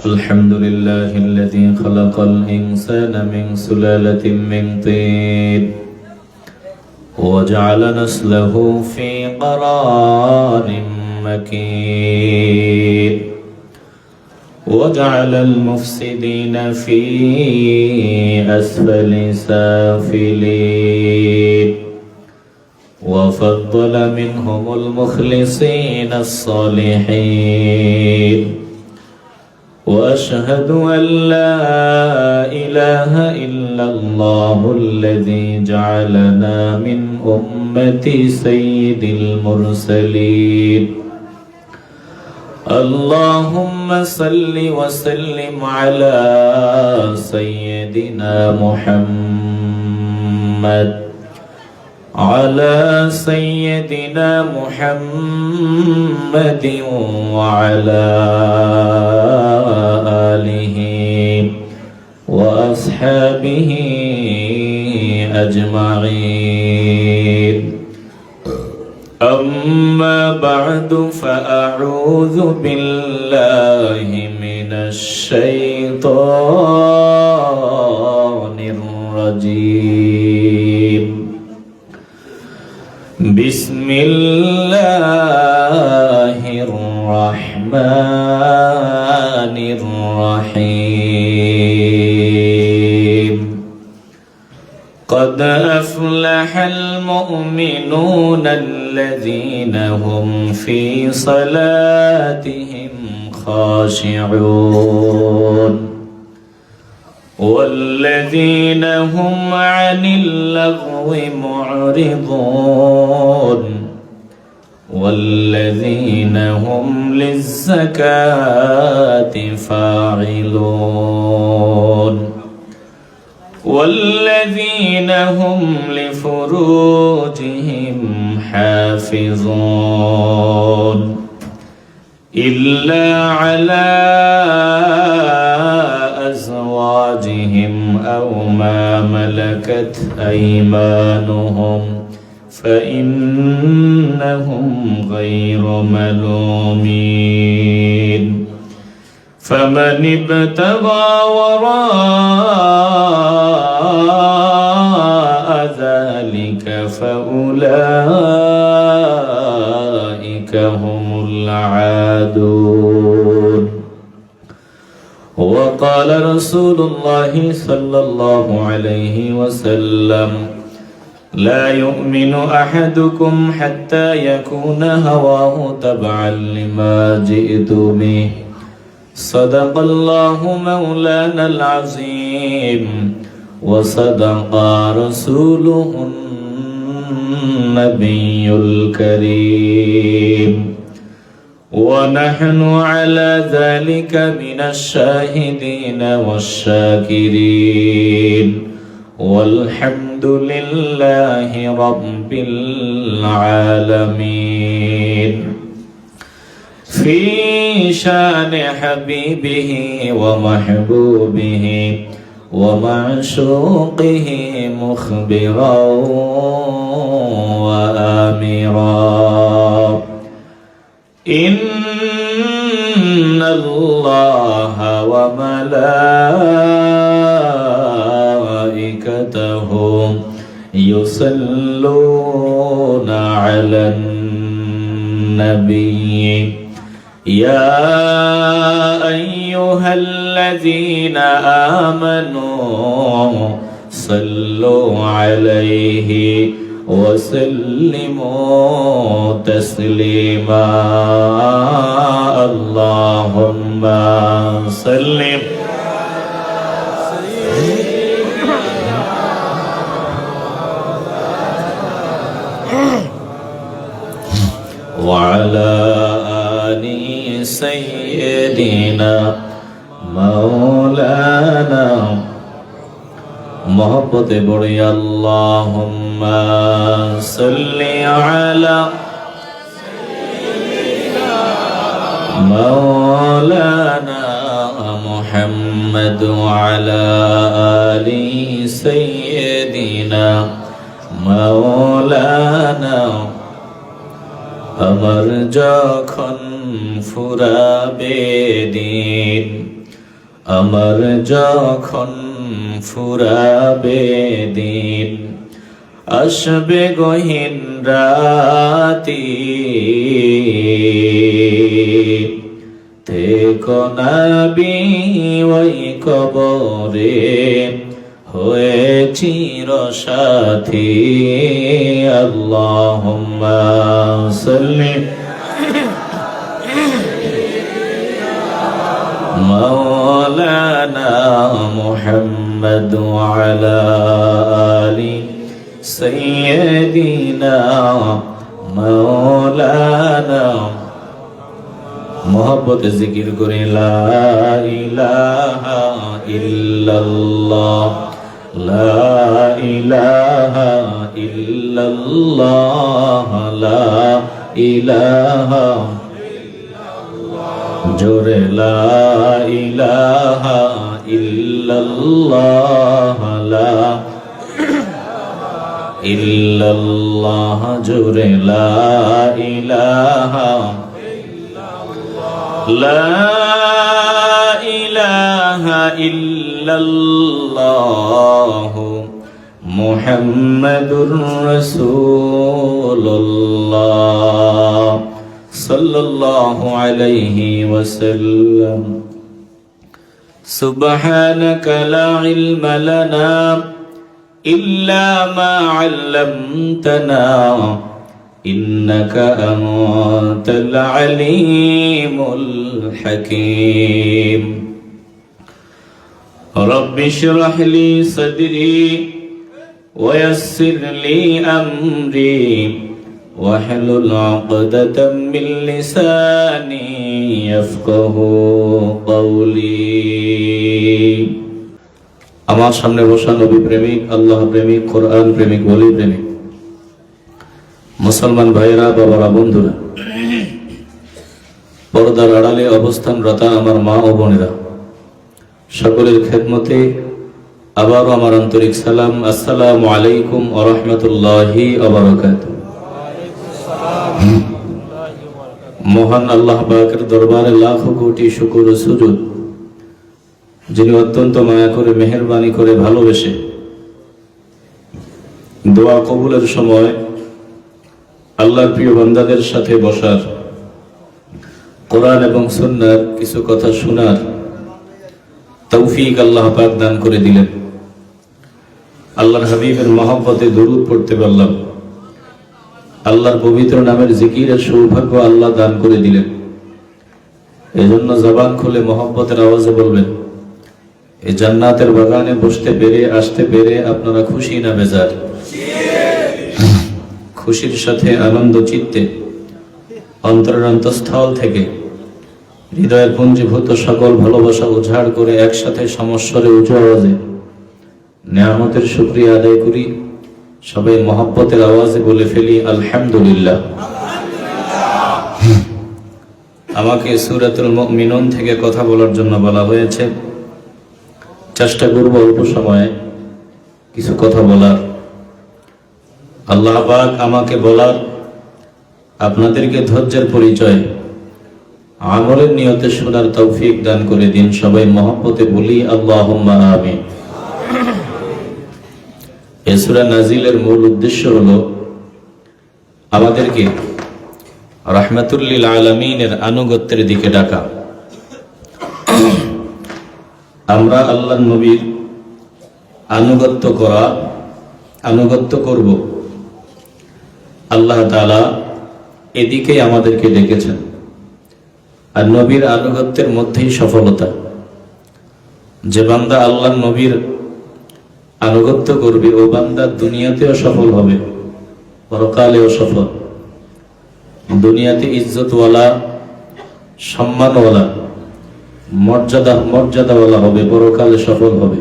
الحمد لله الذي خلق الإنسان من سلالة من طين وجعل نسله في قرار مكين وجعل المفسدين في أسفل سافلين وفضل منهم المخلصين الصالحين وأشهد أن لا إله إلا الله الذي جعلنا من أمة سيد المرسلين اللهم صل وسلم على سيدنا محمد وعلى آله وأصحابه أجمعين أما بعد فأعوذ بالله من الشيطان الرجيم بسم الله الرحمن الرحيم قد أفلح المؤمنون الذين هم في صلاتهم خاشعون والذين هم عن اللغو معرضون والذين هم للزكاة فاعلون والذين هم لفروجهم حافظون إلا على أزواجهم أو ما ملكت أيمانهم فإنهم غير ملومين فمن ابتغى وراء ذلك فأولئك هم العادون وقال رسول الله صلى الله عليه وسلم لا يؤمن أحدكم حتى يكون هواه تبعا لما جئت به صدق الله مولانا العظيم وصدق رسوله النبي الكريم ونحن على ذلك من الشاهدين والشاكرين والحمد لله رب العالمين في شان حبيبه ومحبوبه ومعشوقه مخبرا وآمرا إن الله وملائكته يصلون على النبي يا أيها الذين آمنوا صلوا عليه وسلموا تسليما اللهم صل وعلى آل سيدنا مولانا محبت بڑی اللهم صل على مولانا محمد وعلى آل سيدنا مولانا আমার যখন ফুরাবে দিন আমার যখন ফুরাবে দিন, আসবে গহীন রাতি, থেকো নবী ওই কবরে হয়ে চিরসাথী। আল্লাহুম্মা সাল্লি মাওলানা মুহাম্মদ ওয়া আলা আলি সাইয়্যিদিনা মাওলানা। মোহব্বতে জিকির করে লা ইলাহা ইল্লাল্লাহ, লা ইলাহা ইল্লাল্লাহ, লা ইলাহা, জোরে লা ইলাহা ইল্লাল্লাহ, লা ইল্লাল্লাহ, জোরে লা ইলাহা, লা ইলাহা ইল্লাল্লাহ মুহাম্মাদুর রাসূলুল্লাহ সাল্লাল্লাহু আলাইহি ওয়াসাল্লাম। সুবহানাকা লা ইলমা লানা ইল্লা মা আল্লামতানা ইন্নাকা আনতাল আলিমুল হাকীম। রব্বি ইশরাহ লি সাদরি ওয়া ইয়াসসির লি আমরি ওয়াহলুল উকদাতাম মিন লিসানি ইয়াফকাহু কওলি। আমার সামনে বসা নবী প্রেমিক, আল্লাহ প্রেমিক, কোরআন প্রেমিক, ওলি প্রেমিক মুসলমান ভাইরা, বাবারা, বন্ধুরা, পর্দার আড়ালে অবস্থানরত আমার মা ও বোনেরা, সকলের খেদমতে আবারও আমার আন্তরিক সালাম। আসসালামু আলাইকুম ওয়া রাহমাতুল্লাহি ওয়া বারাকাতুহু। মহান আল্লাহ পাকের দরবারে লাখো কোটি শুকর ও সুজুদ, যিনি অত্যন্ত মায়া করে, মেহেরবানি করে, ভালোবেসে দোয়া কবুলের সময় আল্লাহর প্রিয় বান্দাদের সাথে বসার, কোরআন এবং সুন্নাহর কিছু কথা শোনার তৌফিক আল্লাহ পাক দান করে দিলেন। আল্লাহর হাবিবের মহব্বতে দরুদ পড়তে পারলাম। আল্লাহর পবিত্র নামের জিকিরের সৌভাগ্য আল্লাহ দান করে দিলেন। এজন্য জবান খুলে মহব্বতের আওয়াজে বলবেন, এই জান্নাতের বাগানে বসতে পেরে, আসতে পেরে আপনারা খুশি না বেজার? খুশির সাথে আনন্দ চিত্তে অন্তরের অন্তঃস্থল থেকে হৃদয়ের পুঞ্জীভূত সকল ভালোবাসা উজাড় করে একসাথে সমস্বরে উঁচু আওয়াজে নিয়ামতের শুকরিয়া আদায় করি। সবাই মহব্বতের আওয়াজে বলে ফেলি আলহামদুলিল্লাহ। আমাকে সূরাতুল মুমিনুন থেকে কথা বলার জন্য বলা হয়েছে। চেষ্টা করব অল্প সময়ে কিছু কথা বলার। আল্লাহ পাক আমাকে বলার, আপনাদেরকে ধৈর্যের পরিচয়, আমলের নিয়তে শোনার তৌফিক দান করে দিন। সবাই মহব্বতে বলি আল্লাহুম্মা আমিন। এই সূরা নাজিলের মূল উদ্দেশ্য হলো আমাদেরকে রাহমাতুল লিল আলামিনের আনুগত্যের দিকে ডাকা। আমরা আল্লাহর নবীর আনুগত্য করব। আল্লাহ তাআলা এদিকে আমাদেরকে ডেকেছেন। আর নবীর আনুগত্যের মধ্যেই সফলতা। যে বান্দা আল্লাহর নবীর আনুগত্য করবে, ও বান্দা দুনিয়াতেও সফল হবে, পরকালেও সফল। দুনিয়াতে ইজ্জতওয়ালা, সম্মানওয়ালা, মর্যাদাওয়ালা হবে, পরকালে সফল হবে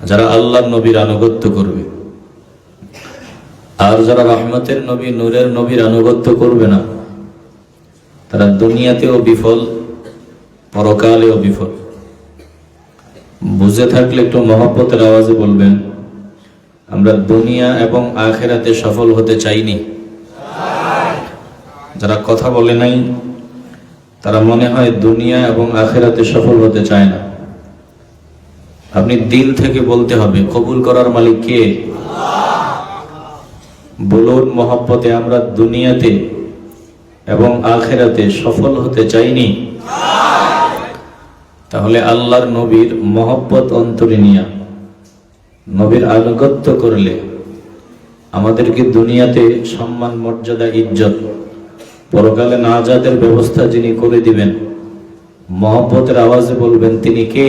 যারা আল্লাহর নবীর আনুগত্য করবে। আর যারা রহমতের নবী, নূরের নবীর আনুগত্য করবে না, তারা দুনিয়াতেও বিফল, পরকালেও বিফল। বুঝে থাকলে একটু মহব্বতের আওয়াজে বলবেন, আমরা দুনিয়া এবং আখিরাতে সফল হতে চাইনি। যারা কথা বলে নাই তারা মনে হয় দুনিয়া এবং আখিরাতে সফল হতে চায় না। আপনি দিল থেকে বলতে হবে, কবুল করার মালিক কে? বলুন, মহব্বতে আমরা দুনিয়াতে এবং আখিরাতে সফল হতে চাইনি? তাহলে আল্লাহর নবীর মহব্বত অন্তরে নিয়া নবীর আনুগত্য করলে আমাদেরকে দুনিয়াতে সম্মান, মর্যাদা, ইজ্জত, পরকালে নাজাতের ব্যবস্থা যিনি করে দিবেন, মহব্বতের আওয়াজে বলবেন তিনি কে?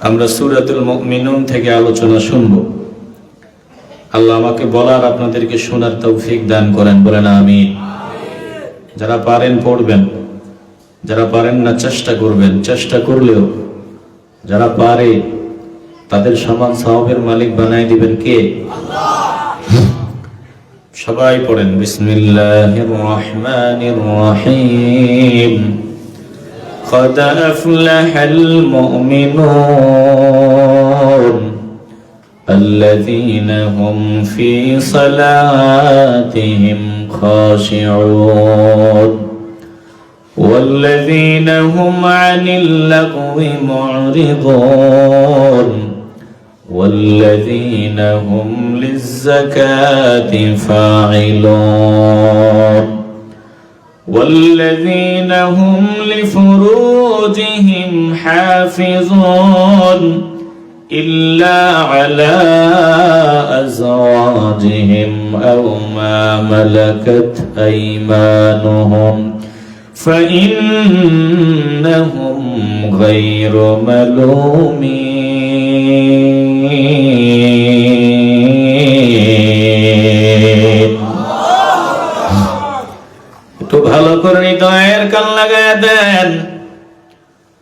আমরা সূরাতুল মুমিনুন থেকে আলোচনা শুনব। আল্লাহ আমাকে বলার, আপনাদেরকে শোনার তৌফিক দান করেন, বলেন আমিন। যারা পারেন পড়বেন, যারা পারেন না চেষ্টা করবেন। চেষ্টা করলেও যারা পারে তাদের সমান সওয়াবের মালিক বানাই দিবেন কে? সবাই পড়েন, বিসমিল্লাহির রহমানির রহিম। قد أفلح المؤمنون الذين هم في صلاتهم خاشعون والذين هم عن اللغو معرضون والذين هم للزكاة فاعلون والذين هم لفروجهم حافظون إلا على أزواجهم أو ما ملكت أيمانهم فإنهم غير ملومين। একটু ভালো করে হৃদয়ের কান লাগায় দেন,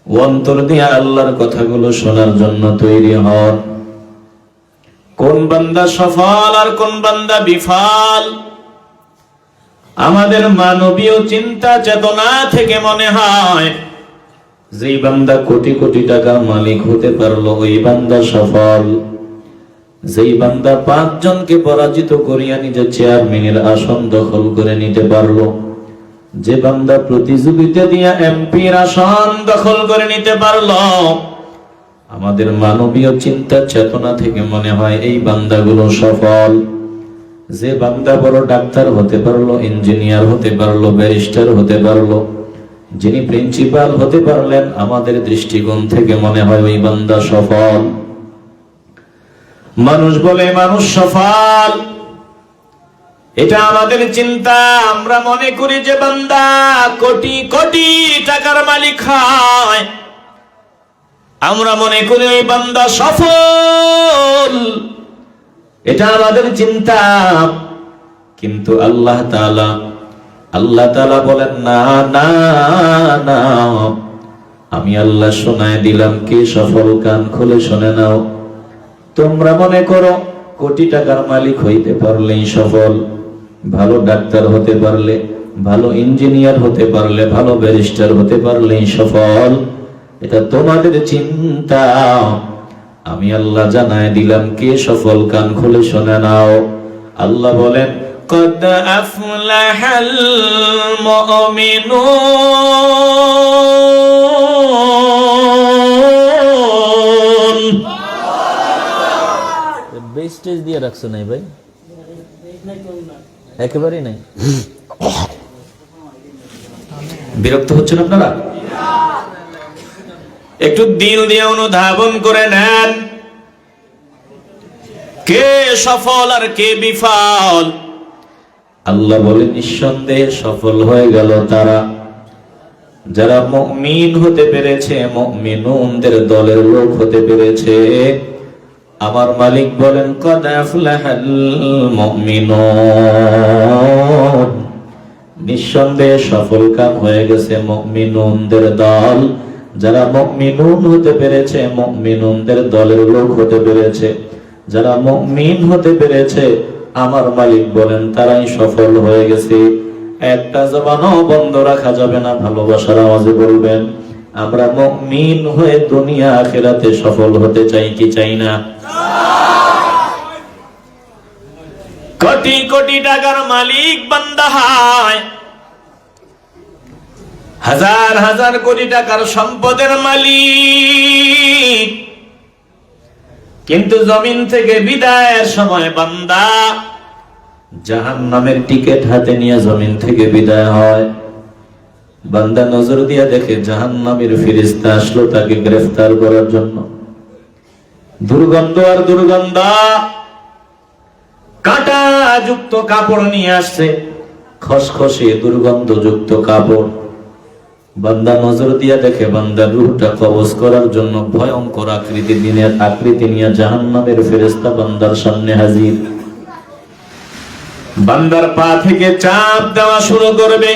অন্তর দিয়ে আল্লাহর কথাগুলো শোনার জন্য তৈরি হন। কোন বান্দা সফল আর কোন বান্দা বিফল? আমাদের মানবীয় চিন্তা চেতনা থেকে মনে হয় যেই বান্দা কোটি কোটি টাকার মালিক হতে পারলো ওই বান্দা সফল। যেই বান্দা 5 জনকে পরাজিত করিয়া নিজের চেয়ারম্যানের আসন দখল করে নিতে পারলো, যে বান্দা প্রতিযোগিতা দিয়া এমপির আসন দখল করে নিতে পারলো, আমাদের মানবীয় চিন্তা চেতনা থেকে মনে হয় এই বান্দাগুলো সফল। যে বান্দা বড় ডাক্তার হতে পারলো, ইঞ্জিনিয়ার হতে পারলো, ব্যারিস্টার হতে পারলো, যিনি প্রিন্সিপাল হতে পারলেন, আমাদের দৃষ্টিকোণ থেকে মনে হয় ওই বান্দা সফল। মানুষ বলে মানুষ সফল, এটা আমাদের চিন্তা। আমরা মনে করি যে বান্দা কোটি কোটি টাকার মালিক হয়, আমরা মনে করি ওই বান্দা সফল, এটা আমাদের চিন্তা। কিন্তু আল্লাহ তাআলা বলেন না না না, আমি আল্লাহ শোনায় দিলাম কে সফল, কান খুলে শুনে নাও। তোমরা মনে করো কোটি টাকার মালিক হইতে পারলেই সফল, ভালো ডাক্তার হতে পারলে, ভালো ইঞ্জিনিয়ার হতে পারলে, ভালো ব্যারিস্টার হতে পারলেই সফল, এটা তোমাদের চিন্তা। আমি আল্লাহ জানায় দিলাম কে সফল, কান খুলে শুনে নাও। আল্লাহ বলেন قد أفلح المؤمنون। বেস্টেজ দিয়ে রাখছো নাই ভাই? একেবারেই নাই। বিরক্ত হচ্ছেন আপনারা? একটু দিল দিয়ে অনুধাবন করে নেন, কে সফল আর কে বিফল। আল্লাহ বলেন নিঃসন্দেহে সফল হয়ে গেল তারা যারা মুমিন হতে পেরেছে, মুমিনুনদের দলের লোক হতে পেরেছে। আমার মালিক বলেন কদ আফলাহাল মুমিনুন, নিঃসন্দেহে সফল কাম হয়ে গেছে মুমিনুনদের দল। যারা মুমিনুন হতে পেরেছে, মুমিনুনদের দলের লোক হতে পেরেছে, যারা মুমিন হতে পেরেছে, আমার মালিক বলেন তারাই সফল হয়ে গেছে। একটা জবানও বন্ধ রাখা যাবে না, ভালোবাসার আওয়াজে বলবেন আমরা মুমিন হয়ে দুনিয়া আখিরাতে সফল হতে চাই কি চাই না? কোটি কোটি টাকার মালিক বান্দা হয়, হাজার হাজার কোটি টাকার সম্পদের মালিক, কিন্তু জমিন থেকে বিদায়ের সময় বান্দা জাহান্নামের টিকিট হাতে নিয়ে জমিন থেকে বিদায় হয়। বান্দা নজর দিয়া দেখে জাহান্নামের ফেরেশতা আসলো তাকে গ্রেফতার করার জন্য। দুর্গন্ধ আর দুর্গন্ধ, কাঁটা যুক্ত কাপড় নিয়ে আসছে, খসখসে দুর্গন্ধ যুক্ত কাপড়। বান্দা নজর দিয়া দেখে বান্দার রূহটা কবজ করার জন্য ভয়ঙ্কর আকৃতি নিয়ে জাহান্নামের ফেরেশতা বান্দার সামনে হাজির। বান্দার পা থেকে চাপ দেওয়া শুরু করবে,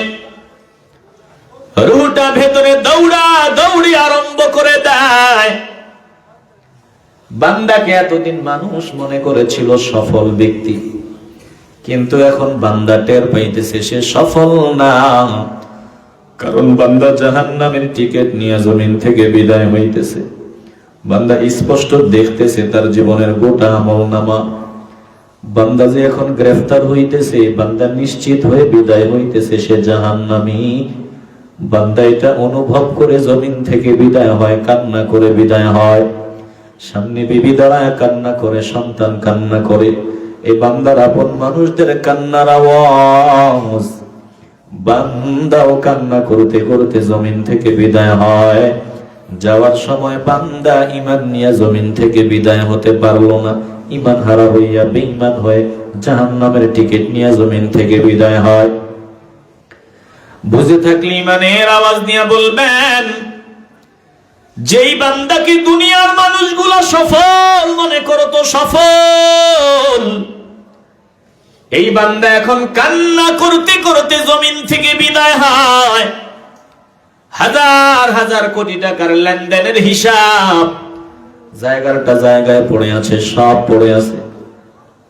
রূহটা ভেতরে দৌড়া দৌড়ি আরম্ভ করে দেয়। বান্দাকে এতদিন মানুষ মনে করেছিল সফল ব্যক্তি, কিন্তু এখন বান্দা টের পাইতেছে সে সফল না, কারণ বান্দা জাহান্নামের টিকিট নিয়ে জমিন থেকে বিদায় হইতেছে। বান্দা স্পষ্ট দেখতেছে তার জীবনের গোটা আমলনামা। বান্দা যে এখন গ্রেফতার হইতেছে, বান্দা নিশ্চিত হয়ে বিদায় হইতেছে সে জাহান্নামী। বান্দা এটা অনুভব করে জমিন থেকে বিদায় হয়, কান্না করে বিদায় হয়। সামনে বিবি দাঁড়ায় কান্না করে, সন্তান কান্না করে, এই বান্দার আপন মানুষদের কান্নার আওয়াজ। বান্দাও কান্না করতে করতে জমিন থেকে বিদায় হয়। যাওয়ার সময় বান্দা ঈমান নিয়ে জমিন থেকে বিদায় হতে পারলো না, ঈমান হারা হইয়া বেঈমান হয়ে জাহান্নামের টিকিট নিয়ে জমিন থেকে বিদায় হয়। বুঝে থাকলে ঈমানের আওয়াজ নিয়ে বলবেন, যেই বান্দাকে দুনিয়ার মানুষগুলো সফল মনে করতো সফল, এই বান্দা এখন কান্না করতে করতে জমিন থেকে বিদায় হয়। হাজার হাজার কোটি টাকার লেনদেনের হিসাব জায়গাটা জায়গায় পড়ে আছে, সব পড়ে আছে।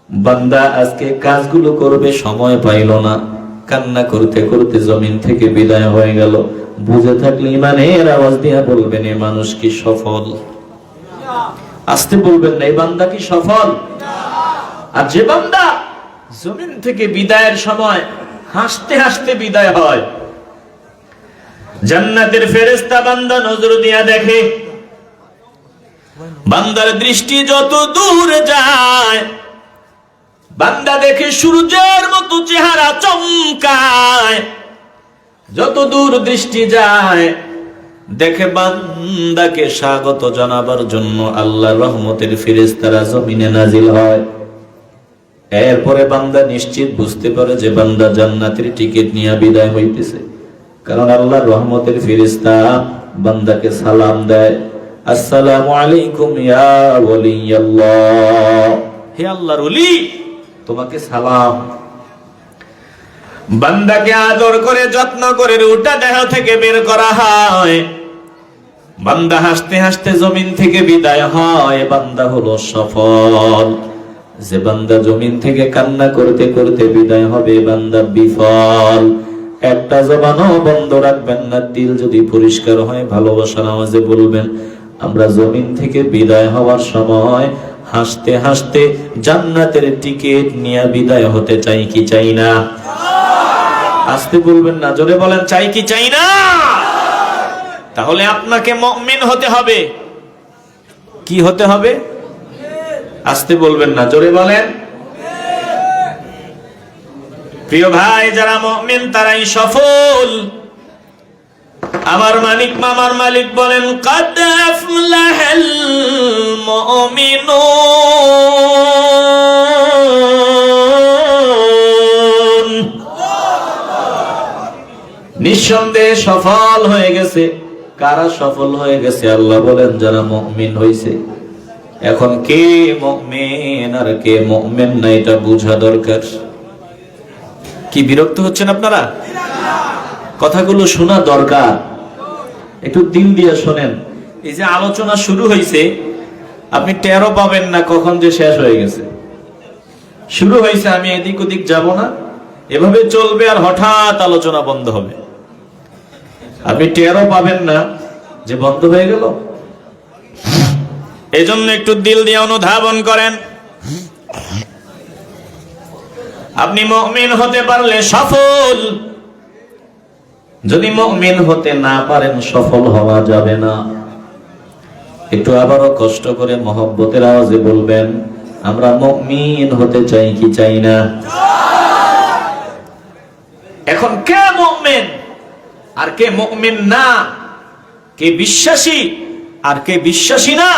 বান্দা আজকে কাজগুলো করবে, সময় পাইল না, কান্না করতে করতে জমিন থেকে বিদায় হয়ে গেল। বুঝে থাকলে ঈমানের আওয়াজ দিয়া বলবেন, এই মানুষ কি সফল? আসতে বলবেন না, এই বান্দা কি সফল? আর যে বান্দা জমিন থেকে বিদায়ের সময় হাসতে হাসতে বিদায় হয়, জান্নাতের ফেরেশতা বান্দা নজর দিয়া দেখে, বান্দার দৃষ্টি যত দূর যায়, বান্দা দেখে সূর্যের মতো চেহারা চমকায়। যত দূর দৃষ্টি যায় দেখে বান্দাকে স্বাগত জানাবার জন্য আল্লাহর রহমতের ফেরেশতারা জমিনে নাজিল হয়। এরপরে বান্দা নিশ্চিত বুঝতে পারে যে বান্দা জান্নাতের টিকিট নিয়ে বিদায় হইতেছে, কারণ আল্লাহর রহমতের ফেরেশতা বান্দাকে সালাম দেয়, আসসালামু আলাইকুম ইয়া ওয়ালিয়াল্লাহ, হে আল্লাহর ওলি তোমাকে সালাম। বান্দাকে আদর করে যত্ন করে রূহটা দেহ থেকে বের করা হয়। বান্দা হাসতে হাসতে জমিন থেকে বিদায় হয়। বান্দা হলো সফল। যে বান্দা জমিন থেকে কান্না করতে করতে বিদায় হবে, বান্দা বিফল। একটা জবানও বন্ধ রাখবেন না। দিল যদি পরিষ্কার হয় ভালোবাসার আওয়াজে বলবেন, আমরা জমিন থেকে বিদায় হওয়ার সময় হাসতে হাসতে জান্নাতের টিকিট নিয়ে বিদায় হতে চাই কি চাই না? আসতে বলবেন না, জোরে বলেন, চাই কি চাই না? তাহলে আপনাকে মুমিন হতে হবে। কি হতে হবে? আসতে বলবেন না, জোরে বলেন। প্রিয় ভাই, যারা মুমিন তারাই সফল। আমার মামার মালিক বলেন, কাদ আফলাহাল মুমিনুন, নিঃসন্দেহে সফল হয়ে গেছে। কারা সফল হয়ে গেছে? আল্লাহ বলেন, যারা মুমিন হইছে। এখন কে মুমিন আর কে মুমিন না এটা বোঝা দরকার। কি বিরক্ত হচ্ছেন আপনারা? কথাগুলো শোনা দরকার, একটু দিল দিয়ে শোনেন। এই যে আলোচনা শুরু হয়েছে, আপনি টেরও পাবেন না কখন যে শেষ হয়ে গেছে। শুরু হয়েছে, আমি এদিক ওদিক যাব না, এভাবে চলবে, আর হঠাৎ আলোচনা বন্ধ হবে। আপনি টেরও পাবেন না যে বন্ধ হয়ে গেল। এই জন্য একটু দিল দিয়ে অনুধাবন করেন। আপনি মুমিন হতে পারলে সফল। যদি মুমিন হতে না পারেন সফল হওয়া যাবে না। একটু আবারও কষ্ট করে মহব্বতের আওয়াজে বলবেন, আমরা মুমিন হতে চাই কি চাই না? এখন কে মুমিন আর কে মুমিন না, কে বিশ্বাসী আর কে বিশ্বাসী না,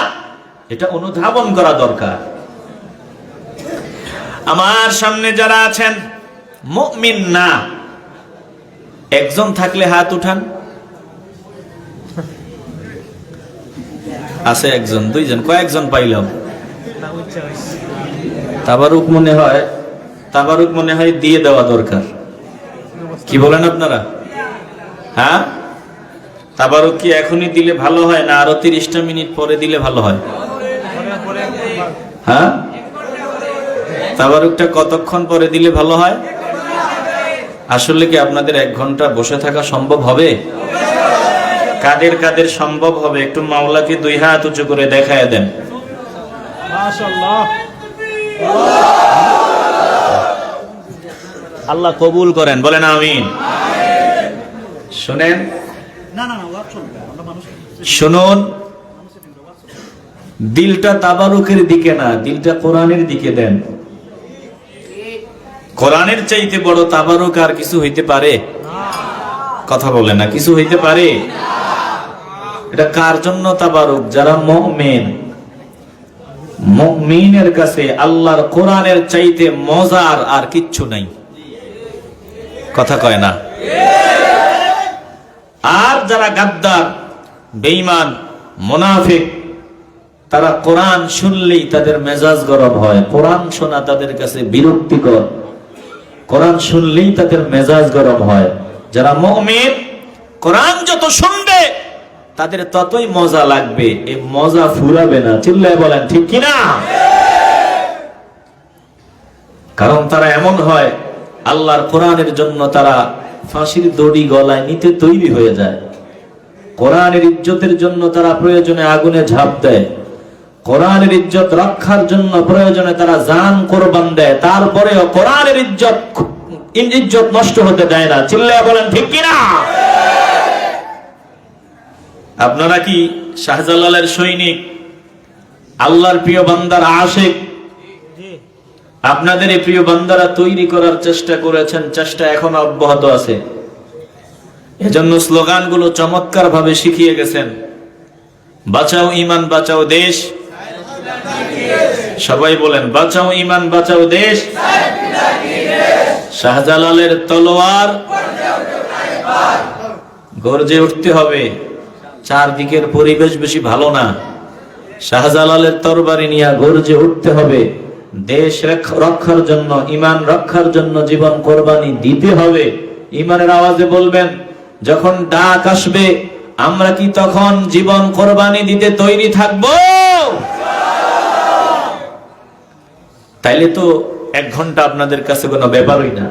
এটা অনুধাবন করা দরকার। আমার সামনে যারা আছেন মুমিন না, একজন থাকলে হাত উঠান। আছে একজন, দুইজন, কয়েকজন পাইলাম। তাবারুক মনে হয় দিয়ে দেওয়া দরকার। কি বলেন আপনারা? হ্যাঁ, তাবারুক কি এখনই দিলে ভালো হয় না আরো 30টা মিনিট পরে দিলে ভালো হয়? হ্যাঁ, তাবারুকটা কতক্ষণ পরে দিলে ভালো হয়? আসলে কি আপনাদের 1 ঘন্টা বসে থাকা সম্ভব হবে? কাদের কাদের সম্ভব হবে? একটু মাওলাকে 2 হাত উঁচু করে দেখায় দেন। মাশাআল্লাহ, আল্লাহ কবুল করেন, বলেন আমিন। শুনেন, শুনুন, দিলটা তাবারুকের দিকে না, দিলটা কোরআনের দিকে দেন। কোরআনের চাইতে বড় তাবারুক আর কিছু হইতে পারে? কথা বলে না, কিছু হইতে পারে? এটা কার জন্য তাবারুক? যারা মুমিন। মুমিনের কাছে আল্লাহর কোরআনের চাইতে মজার আর কিচ্ছু নাই। কথা কয় না? আর যারা গাদ্দার, বেঈমান, মুনাফিক, তারা কোরআন শুনলেই তাদের মেজাজ গরম হয়। কোরআন শোনা তাদের কাছে বিরক্তিকর, কোরআন শুনলেই তাদের মেজাজ গরম হয়। যারা মুমিন, কোরআন যত শুনবে তাদের ততই মজা লাগবে, এই মজা ফুরাবে না। চিল্লায় বলেন ঠিক কিনা? কারণ তারা এমন হয়, আল্লাহর কোরআনের জন্য তারা ফাঁসির দড়ি গলায় নিতে তৈরি হয়ে যায়। কোরআনের ইজ্জতের জন্য তারা প্রয়োজনে আগুনে ঝাঁপ দেয়। কোরআনের ইজ্জত রক্ষার জন্য প্রয়োজনে তারা জান কোরবান দেয়। তারপরেও কোরআনের ইজ্জত নষ্ট হতে দেয় না। চিল্লায় বলেন ঠিক কিনা? আপনারা কি শাহজালালের সৈনিক, আল্লাহর প্রিয় বান্দার আশিক? আপনাদের এই প্রিয় বান্দারা তৈরি করার চেষ্টা করেছেন, চেষ্টা এখনো অব্যাহত আছে। এজন্য স্লোগানগুলো চমৎকার ভাবে শিখিয়ে গেছেন। বাঁচাও ঈমান, বাঁচাও দেশ। সবাই বলেন, বাঁচাও ঈমান, বাঁচাও দেশ। শাহজালালের তলোয়ার গর্জে উঠতে হবে। চারদিকের পরিবেশ বেশি ভালো না। শাহজালালের তরবারি নিয়ে গর্জে উঠতে হবে। দেশ রক্ষার জন্য, ঈমান রক্ষার জন্য জীবন কোরবানি দিতে হবে। ঈমানের আওয়াজে বলবেন, যখন ডাক আসবে আমরা কি তখন জীবন কোরবানি দিতে তৈরি থাকবো? তাইলে তো 1 ঘন্টা আপনাদের কাছে কোনো ব্যাপারই না।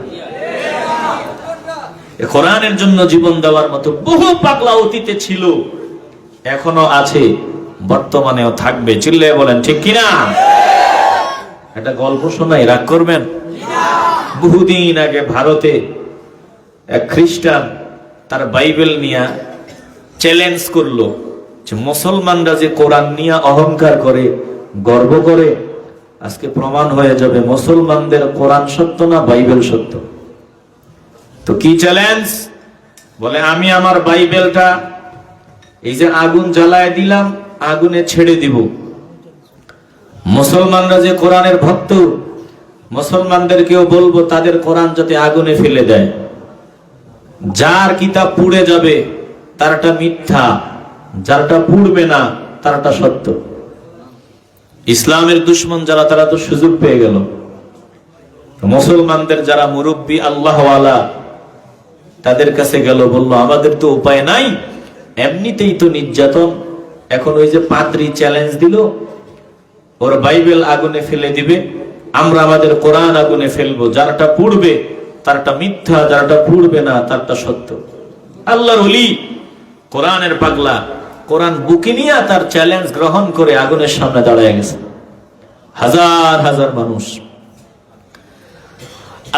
কোরআনের জন্য জীবন দেওয়ার মতো বহু পাগলা অতীতে ছিল, এখনো আছে, বর্তমানেও থাকবে। চিল্লায় বলেন ঠিক কিনা? একটা গল্প শোনাই, রাগ করবেন? বহুদিন আগে ভারতে এক খ্রিস্টান তার বাইবেল নিয়ে চ্যালেঞ্জ করলো যে মুসলমানরা যে কোরআন নিয়ে অহংকার করে, গর্ব করে, আজকে প্রমাণ হয়ে যাবে মুসলমানদের কোরআন সত্য না বাইবেল সত্য। তো কি চ্যালেঞ্জ? বলে, আমি আমার বাইবেলটা এই যে আগুন জ্বালায় দিলাম, আগুনে ছেড়ে দিব। মুসলমানরা যে কোরআনের ভক্ত, মুসলমানদেরকেও বলবো তাদের কোরআন যাতে আগুনে ফেলে দেয়। যার কিতাব পুড়ে যাবে তারটা মিথ্যা, যারটা পুড়বে না তারটা সত্য। ইসলামের দুশ্মন যারা, তারা তো সুযোগ পেয়ে গেল। মুসলমানদের যারা মুরব্বী আল্লাহওয়ালা, তাদের কাছে গেল, বলল আমাদের তো উপায় নাই, এমনিতেই তো নির্যাতন, এখন ওই যে পাদ্রী চ্যালেঞ্জ দিল ওর বাইবেল আগুনে ফেলে দিবে, আমরা আমাদের কোরআন আগুনে ফেলবো। যারটা পুড়বে তারটা মিথ্যা, যারটা পুড়বে না তারটা সত্য। আল্লাহর ওলি, কোরআনের পাগলা, কোরআন বুকে নিয়ে তার চ্যালেঞ্জ গ্রহণ করে আগুনের সামনে দাঁড়ায় গেছে। হাজার হাজার মানুষ।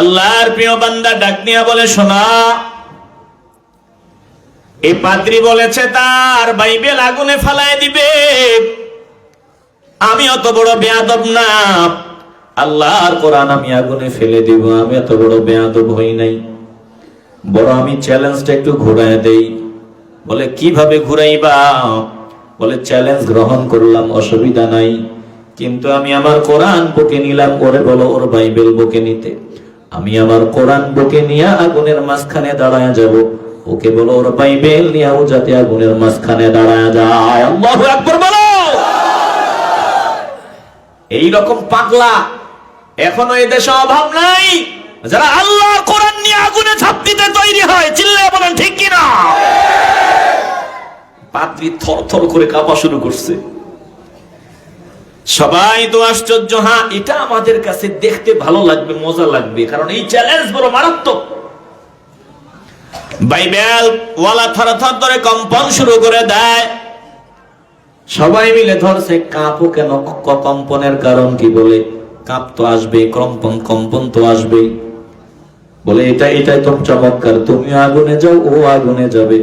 আল্লাহর প্রিয় বান্দা ডাক নিয়ে বলে, শোনা, এই পাদ্রী বলেছে তার বাইবেল আগুনে ফেলায় দিবে। আমি অত বড় বেয়াদব না, আল্লাহর কোরআন আমি আগুনে ফেলে দিব, আমি এত বড় বেয়াদব হই নাই। বড় আমি চ্যালেঞ্জটা একটু ঘুরায় দেই। বলে কিভাবে ঘুরাইবা? বলে চ্যালেঞ্জ গ্রহণ করলাম, অসুবিধা নাই, কিন্তু আমি আমার কোরআন বুকে নিলাম। ওরে বলো ওর বাইবেল বুকে নিতে। আমি আমার কোরআন বুকে নিয়ে আগুনের মাঝখানে দাঁড়ায় যাব, ওকে বলো ওর বাইবেল নিয়ে ও যাতে আগুনের মাঝখানে দাঁড়ায় যায়। আল্লাহু আকবার বলো। এই রকম পাগলা এখনো এই দেশে অভাব নাই, যারা আল্লাহর কোরআন নিয়ে আগুনে ঝাঁপ দিতে তৈরি হয়। চিল্লায়ে বলেন ঠিক কিনা? পাদ্রী থরথর করে কাঁপা শুরু করছে। সবাই তো আশ্চর্য। হ্যাঁ, এটা আমাদের কাছে দেখতে ভালো লাগবে, মজা লাগবে, কারণ এই চ্যালেঞ্জ বড় মারাত্মক। বাইবেল ওয়ালা থরথর করে কম্পন শুরু করে দেয়। সবাই মিলে ধরছে। কাঁপও কেন? কম্পনের কারণ কি? বলে কাঁপ তো আসবে, কম্পন তো আসবেই। বলে এটাই তো চমৎকার, তুমিও আগুনে যাও, ও আগুনে যাবে,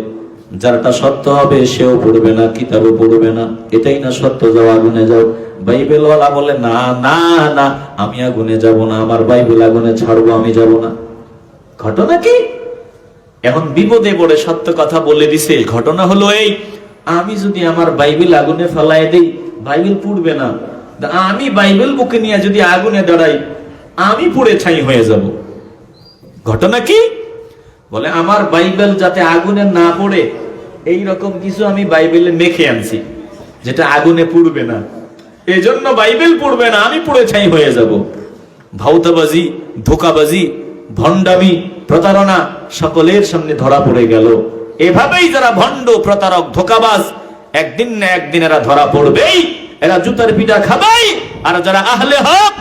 যারটা সত্য হবে সেও পড়বে না, কিতাবও পড়বে না। এটাই না সত্য, যাও আগুনে যাও। বাইবেলওয়ালা বলে না না না, আমি আগুনে যাব না, আমার বাইবেল আগুনে ছাড়বো, আমি যাব না। ঘটনা কি? এখন বিপদে পড়ে সত্য কথা বলে দিছে। ঘটনা হলো এই, আমি যদি আমার বাইবেল আগুনে ফেলায় দেই, বাইবেল পুড়বে না। আমি বাইবেল বুকে নিয়ে যদি আগুনে দাঁড়াই, আমি পুড়ে ছাই হয়ে যাব। ঘটনা কি? বলে আমার বাইবেল যাতে আগুনে না পড়ে এই রকম কিছু আমি বাইবেলে মেখে আনছি, যেটা আগুনে পুড়বে না। এই জন্য বাইবেল পড়বে না, আমি পুড়ে ছাই হয়ে যাব। ভাউতাবাজি, ধোকাবাজি, ভণ্ডামি, প্রতারণা সকলের সামনে ধরা পড়ে গেল। এভাবেই যারা ভণ্ড, প্রতারক, ধোকাবাজ, একদিন না একদিন এরা ধরা পড়বেই, এরা জুতার পিটা খাবেই। আর যারা আহলে হক,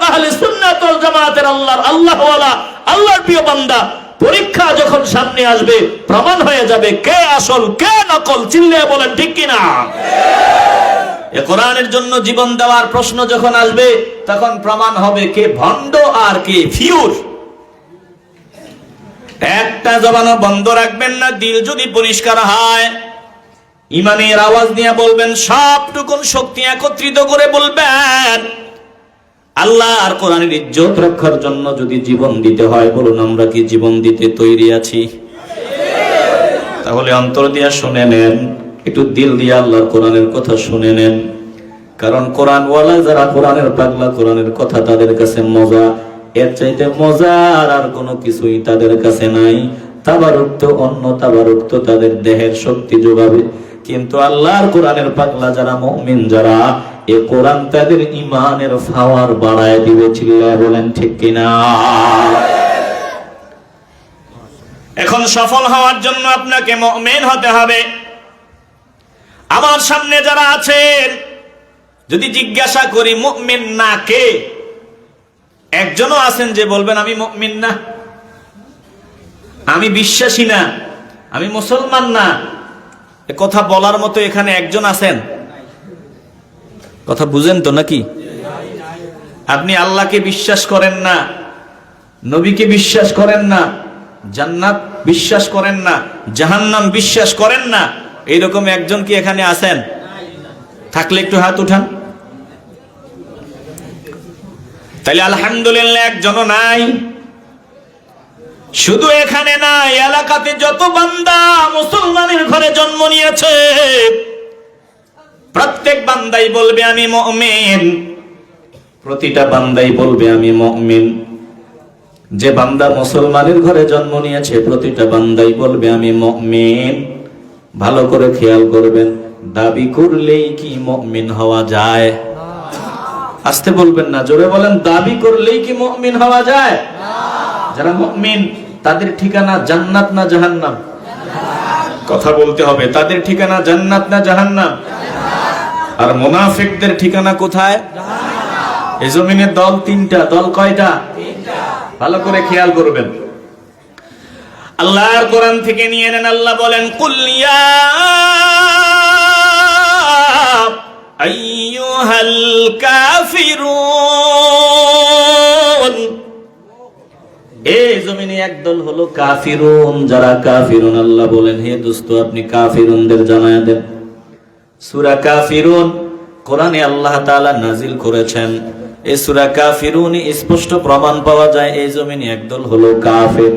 আহলে সুন্নাত ওয়াল জামাতের আল্লাহওয়ালা, আল্লাহর প্রিয় বান্দা, পরীক্ষা যখন সামনে আসবে প্রমাণ হয়ে যাবে কে আসল কে নকল। চিল্লায়ে বলেন ঠিক কিনা? এ কোরআনের জন্য জীবন দেওয়ার প্রশ্ন যখন আসবে, তখন প্রমাণ হবে কে ভণ্ড আর কে ফিউর। একটা জবানও বন্ধ রাখবেন না। দিল যদি পরিষ্কার হয়, ইমানের আওয়াজ নিয়ে বলবেন, সবটুকুন শক্তি একত্রিত করে বলবেন। আল্লাহ আর কোরআনের ইজ্জত রক্ষার জন্য যদি জীবন দিতে হয়, বলুন আমরা কি জীবন দিতে তৈরি আছি? তাহলে অন্তর দিয়ে শুনে নেন, একটু দিল দিয়ে আল্লাহর কোরআনের কথা শুনে নেন। কারণ কোরআনওয়ালা যারা, কোরআনের পাগলা, কোরআনের কথা তাদের কাছে মজা। এর চাইতে মজার আর কোনো কিছুই তাদের কাছে নাই। তাবারুক তো অন্য, তাবারুক তো তাদের দেহের শক্তি যোগাবে। কিন্তু আল্লাহর কোরআনের পাগলা যারা, মুমিন যারা, এ কোরআন তাদের ইমানের পাওয়ার বাড়ায় দিবে। চিল্লায় বলেন ঠিক কিনা? এখন সফল হওয়ার জন্য আপনাকে মুমিন হতে হবে। আমার সামনে যারা আছেন, যদি জিজ্ঞাসা করি মুমিন না কে, একজনও আছেন যে বলবেন আমি মুমিন না, আমি বিশ্বাসী না, আমি মুসলমান না? এ কথা বলার মতো এখানে একজন আছেন? কথা বুঝেন তো নাকি? আপনি আল্লাহকে বিশ্বাস করেন না, নবীকে বিশ্বাস করেন না, জান্নাত বিশ্বাস করেন না, জাহান্নাম বিশ্বাস করেন না, এইরকম একজন কি এখানে আছেন? থাকলে একটু হাত উঠান। তাহলে আলহামদুলিল্লাহ একজনও নাই। শুধু এখানে নাই, এলাকাতে যত বান্দা মুসলমানের ঘরে জন্ম নিয়েছে, প্রত্যেক বান্দাই বলবে আমি মুমিন। প্রতিটা বান্দাই বলবে আমি মুমিন। যে বান্দা মুসলমানের ঘরে জন্ম নিয়েছে, প্রতিটা বান্দাই বলবে আমি মুমিন। ভালো করে খেয়াল করবেন, দাবি করলেই কি মুমিন হওয়া যায়? আস্তে বলবেন না, জোরে বলেন, দাবি করলেই কি মুমিন হওয়া যায়? যারা মুমিন তাদের ঠিকানা জান্নাত না জাহান্নাম? কথা বলতে হবে, তাদের ঠিকানা জান্নাত না জাহান্নাম? আর মুনাফিকদের ঠিকানা কোথায়? এই জমিনের দল তিনটা। দল কয়টা? ভালো করে খেয়াল করবেন। আল্লাহর কোরআন থেকে নিয়ে নেন। আল্লাহ বলেন, কুল ইয়া আইয়ুহাল কাফিরুন, এ জমিনে একদল হলো কাফিরুন, যারা কাফিরুন। আল্লাহ বলেন, হে দোস্ত, আপনি কাফিরুনদের জানায়া দেন। সূরা কাফিরুন কোরআনে আল্লাহ তাআলা নাজিল করেছেন। এই সূরা কাফিরুন স্পষ্ট প্রমাণ পাওয়া যায় এই জমিনে একদল হলো কাফির,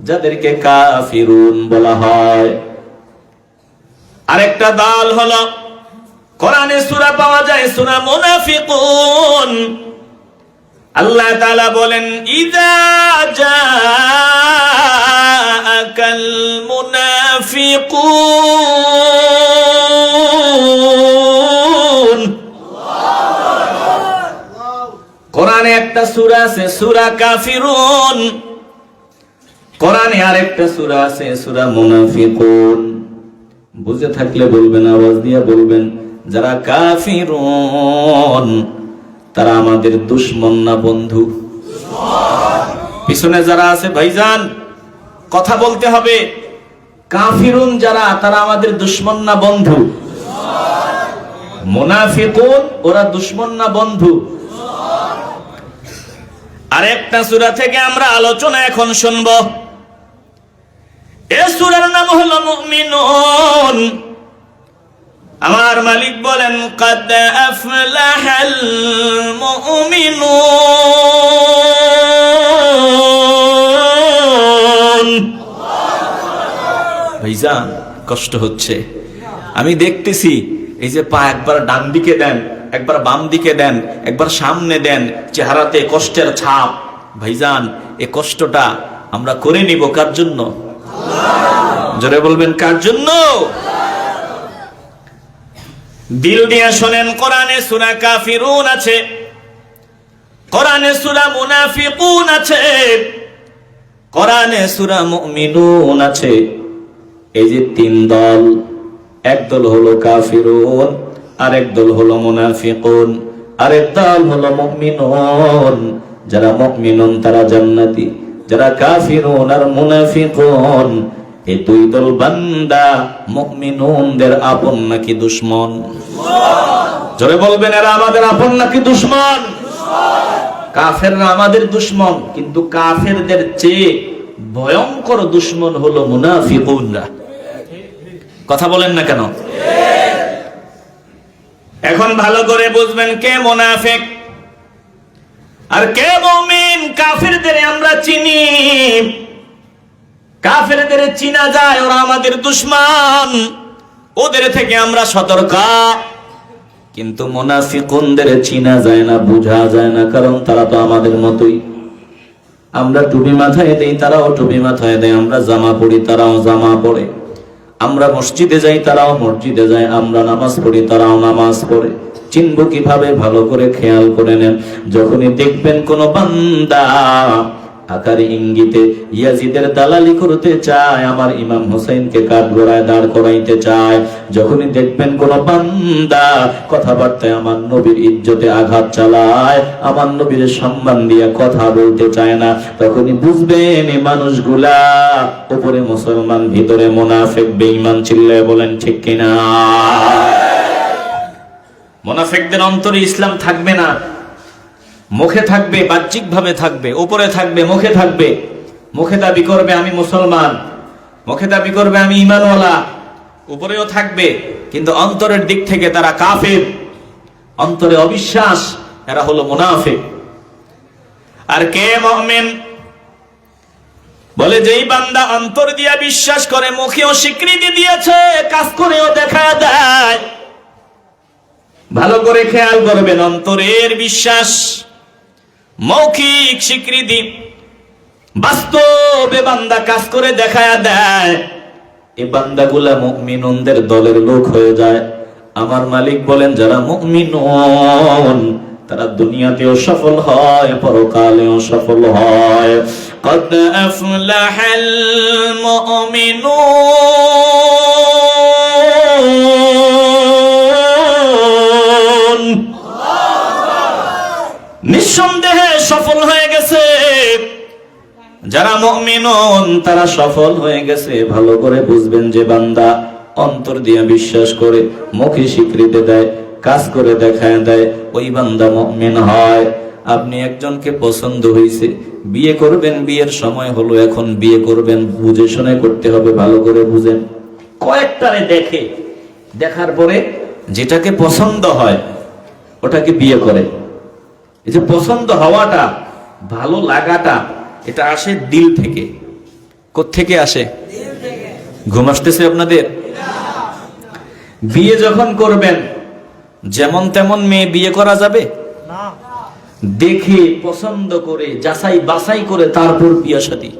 যাদেরকে কাফিরুন বলা হয়। আরেকটা দল হলো কোরআনে সূরা পাওয়া যায় সূরা মুনাফিকুন। আল্লাহ তাআলা বলেন, ইযা জাআকাল মুনাফিকুন। কোরআনে একটা সূরা আছে সূরা কাফিরুন, কোরআনে আরেকটা সূরা আছে সূরা মুনাফিকুন। বুঝে থাকলে বলবেন, আওয়াজ দিয়ে বলবেন, যারা কাফিরুন তারা আমাদের দুশমন না বন্ধু? পিছনে যারা আছে ভাইজান কথা বলতে হবে। কাফিরুন যারা, তারা আমাদের দুশমন না বন্ধু? মুনাফিকুন ওরা দুশমন না বন্ধু? আরেকটা সূরা থেকে আমরা আলোচনা এখন শুনব। এই সূরার নাম হলো মুমিনুন। আমার মালিক বলেন, কাদ আফলাহাল মুমিনুন। ভাইজান কষ্ট হচ্ছে, আমি দেখতেছি এই যে পা একবার ডান দিকে দেন, একবার বাম দিকে দেন, একবার সামনে দেন, চেহারাতে কষ্টের ছাপ। ভাইজান এই কষ্টটা আমরা করে নিব কার জন্য? জোরে বলবেন, কার জন্য? দিল দিয়ে শোনেন, কোরআনে সূরা কাফিরুন আছে, কোরআনে সূরা মুনাফিকুন আছে, কোরআনে সূরা মুমিনুন আছে। এই যে তিন দল, একদল হলো কাফিরুন, আরেক দল হলো মুনাফিকুন, আরেক দল হলো মুমিনুন। যারা মুমিনুন তারা জান্নাতি, যারা কাফিরুন আর মুনাফিকুন এই দুই দল বান্দা মুমিনুনদের আপন নাকি দুশমন? জোরে বলবেন, এরা আমাদের আপন নাকি দুশমন? কাফেররা আমাদের দুশমন, কিন্তু কাফেরদের চেয়ে ভয়ঙ্কর দুশমন হলো মুনাফিকুনরা। কথা বলেন না কেন? এখন ভালো করে বুঝবেন কে মুনাফিক আর কে মুমিন। কাফেরদের আমরা চিনি, কাফেরদের চিনা যায়, ওরা আমাদের দুশমন, ওদের থেকে আমরা সতর্ক। কিন্তু মুনাফিকুনদের চিনা যায় না, বোঝা যায় না, কারণ তারা তো আমাদের মতোই। আমরা টুপি মাথায় দেই, তারাও টুপি মাথায় দেয়। আমরা জামা পরি, তারাও জামা পরে। আমরা মসজিদে যাই, তারাও মসজিদে যায়। আমরা নামাজ পড়ি, তারাও নামাজ পড়ে। চিনব কিভাবে? ভালো করে খেয়াল করে নেন। যখনই দেখবেন কোন বান্দা আকারে ইঙ্গিতে ইয়াজিদের দালালি করতে চায়, আমার ইমাম হোসেনকে কাঠগড়ায় দাঁড় করাইতে চায়, যখনই দেখবেন কোন বান্দা কথাবার্তায় আমার নবীর ইজ্জতে আঘাত চালায়, আমার নবীর সম্মান দিয়ে কথা বলতে চায় না, তখনই বুঝবেন এই মানুষগুলা উপরে মুসলমান, ভিতরে মুনাফিক, বেঈমান। চিল্লায় বলেন ঠিক কিনা? মুনাফিকদের অন্তরে ইসলাম থাকবে না, মুখে থাকবে, বাহ্যিক ভাবে থাকবে, উপরে থাকবে, মুখে থাকবে। মুখে দাবি করবে আমি মুসলমান, মুখে দাবি করবে আমি ঈমানওয়ালা, উপরেও থাকবে, কিন্তু অন্তরের দিক থেকে তারা কাফের, অন্তরে অবিশ্বাস। এরা হলো মুনাফিক। আর কে মুমিন? বলে যেই বান্দা অন্তর দিয়া বিশ্বাস করে, মুখেও স্বীকৃতি দিয়েছে, কাজ করেও দেখা দেয়। ভালো করে খেয়াল করবেন, অন্তরের বিশ্বাস, মৌখিক স্বীকৃতি, বাস্তবে বান্দা কাজ করে দেখায়া দেয়। এই বান্দাগুলা মুমিনুনদের দলের লোক হয়ে যায়। আমার মালিক বলেন, যারা মুমিনুন তারা দুনিয়াতেও সফল হয়, পরকালেও সফল হয়। কদ আফলাহাল মুমিনুন, নিঃসন্দেহে সফল হয়ে গেছে। যারা মুমিনুন তারা সফল হয়ে গেছে। ভালো করে বুঝবেন, যে বান্দা অন্তর দিয়ে বিশ্বাস করে, মুখে স্বীকৃতি দেয়, কাজ করে দেখায় দেয়, ওই বান্দা মুমিন হয়। আপনি একজনকে পছন্দ হয়েছে, বিয়ে করবেন, বিয়ের সময় হলো, এখন বিয়ে করবেন, বুঝে শুনে করতে হবে, ভালো করে বুঝেন। কয়েকটারে দেখে, দেখার পরে যেটাকে পছন্দ হয় ওটাকে বিয়ে করে। এই যে পছন্দ হওয়াটা, ভালো লাগাটা, এটা আসে দিল থেকে। কোত্থেকে আসে? ঘুম আসতেছে আপনাদের? বিয়ে যখন করবেন, যেমন তেমন মেয়ে বিয়ে করা যাবে না। দেখে পছন্দ করে যাচাই বাছাই করে তারপর বিয়ে শাদী।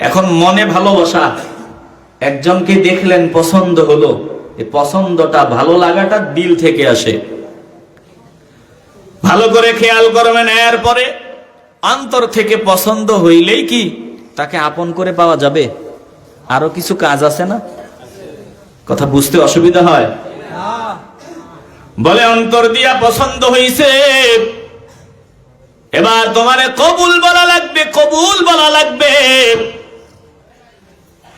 এখন মনে ভালোবাসা, একজনকে দেখলেন, পছন্দ হলো, এই পছন্দটা, ভালো লাগাটা দিল থেকে আসে। ভালো করে খেয়াল করবেন। এরপরে অন্তর থেকে পছন্দ হইলেই কি তাকে আপন করে পাওয়া যাবে? আরো কিছু কাজ আছে না? কথা বুঝতে অসুবিধা হয়? বলে অন্তর দিয়া পছন্দ হইছে, এবার তোমারে কবুল বলা লাগবে, কবুল বলা লাগবে।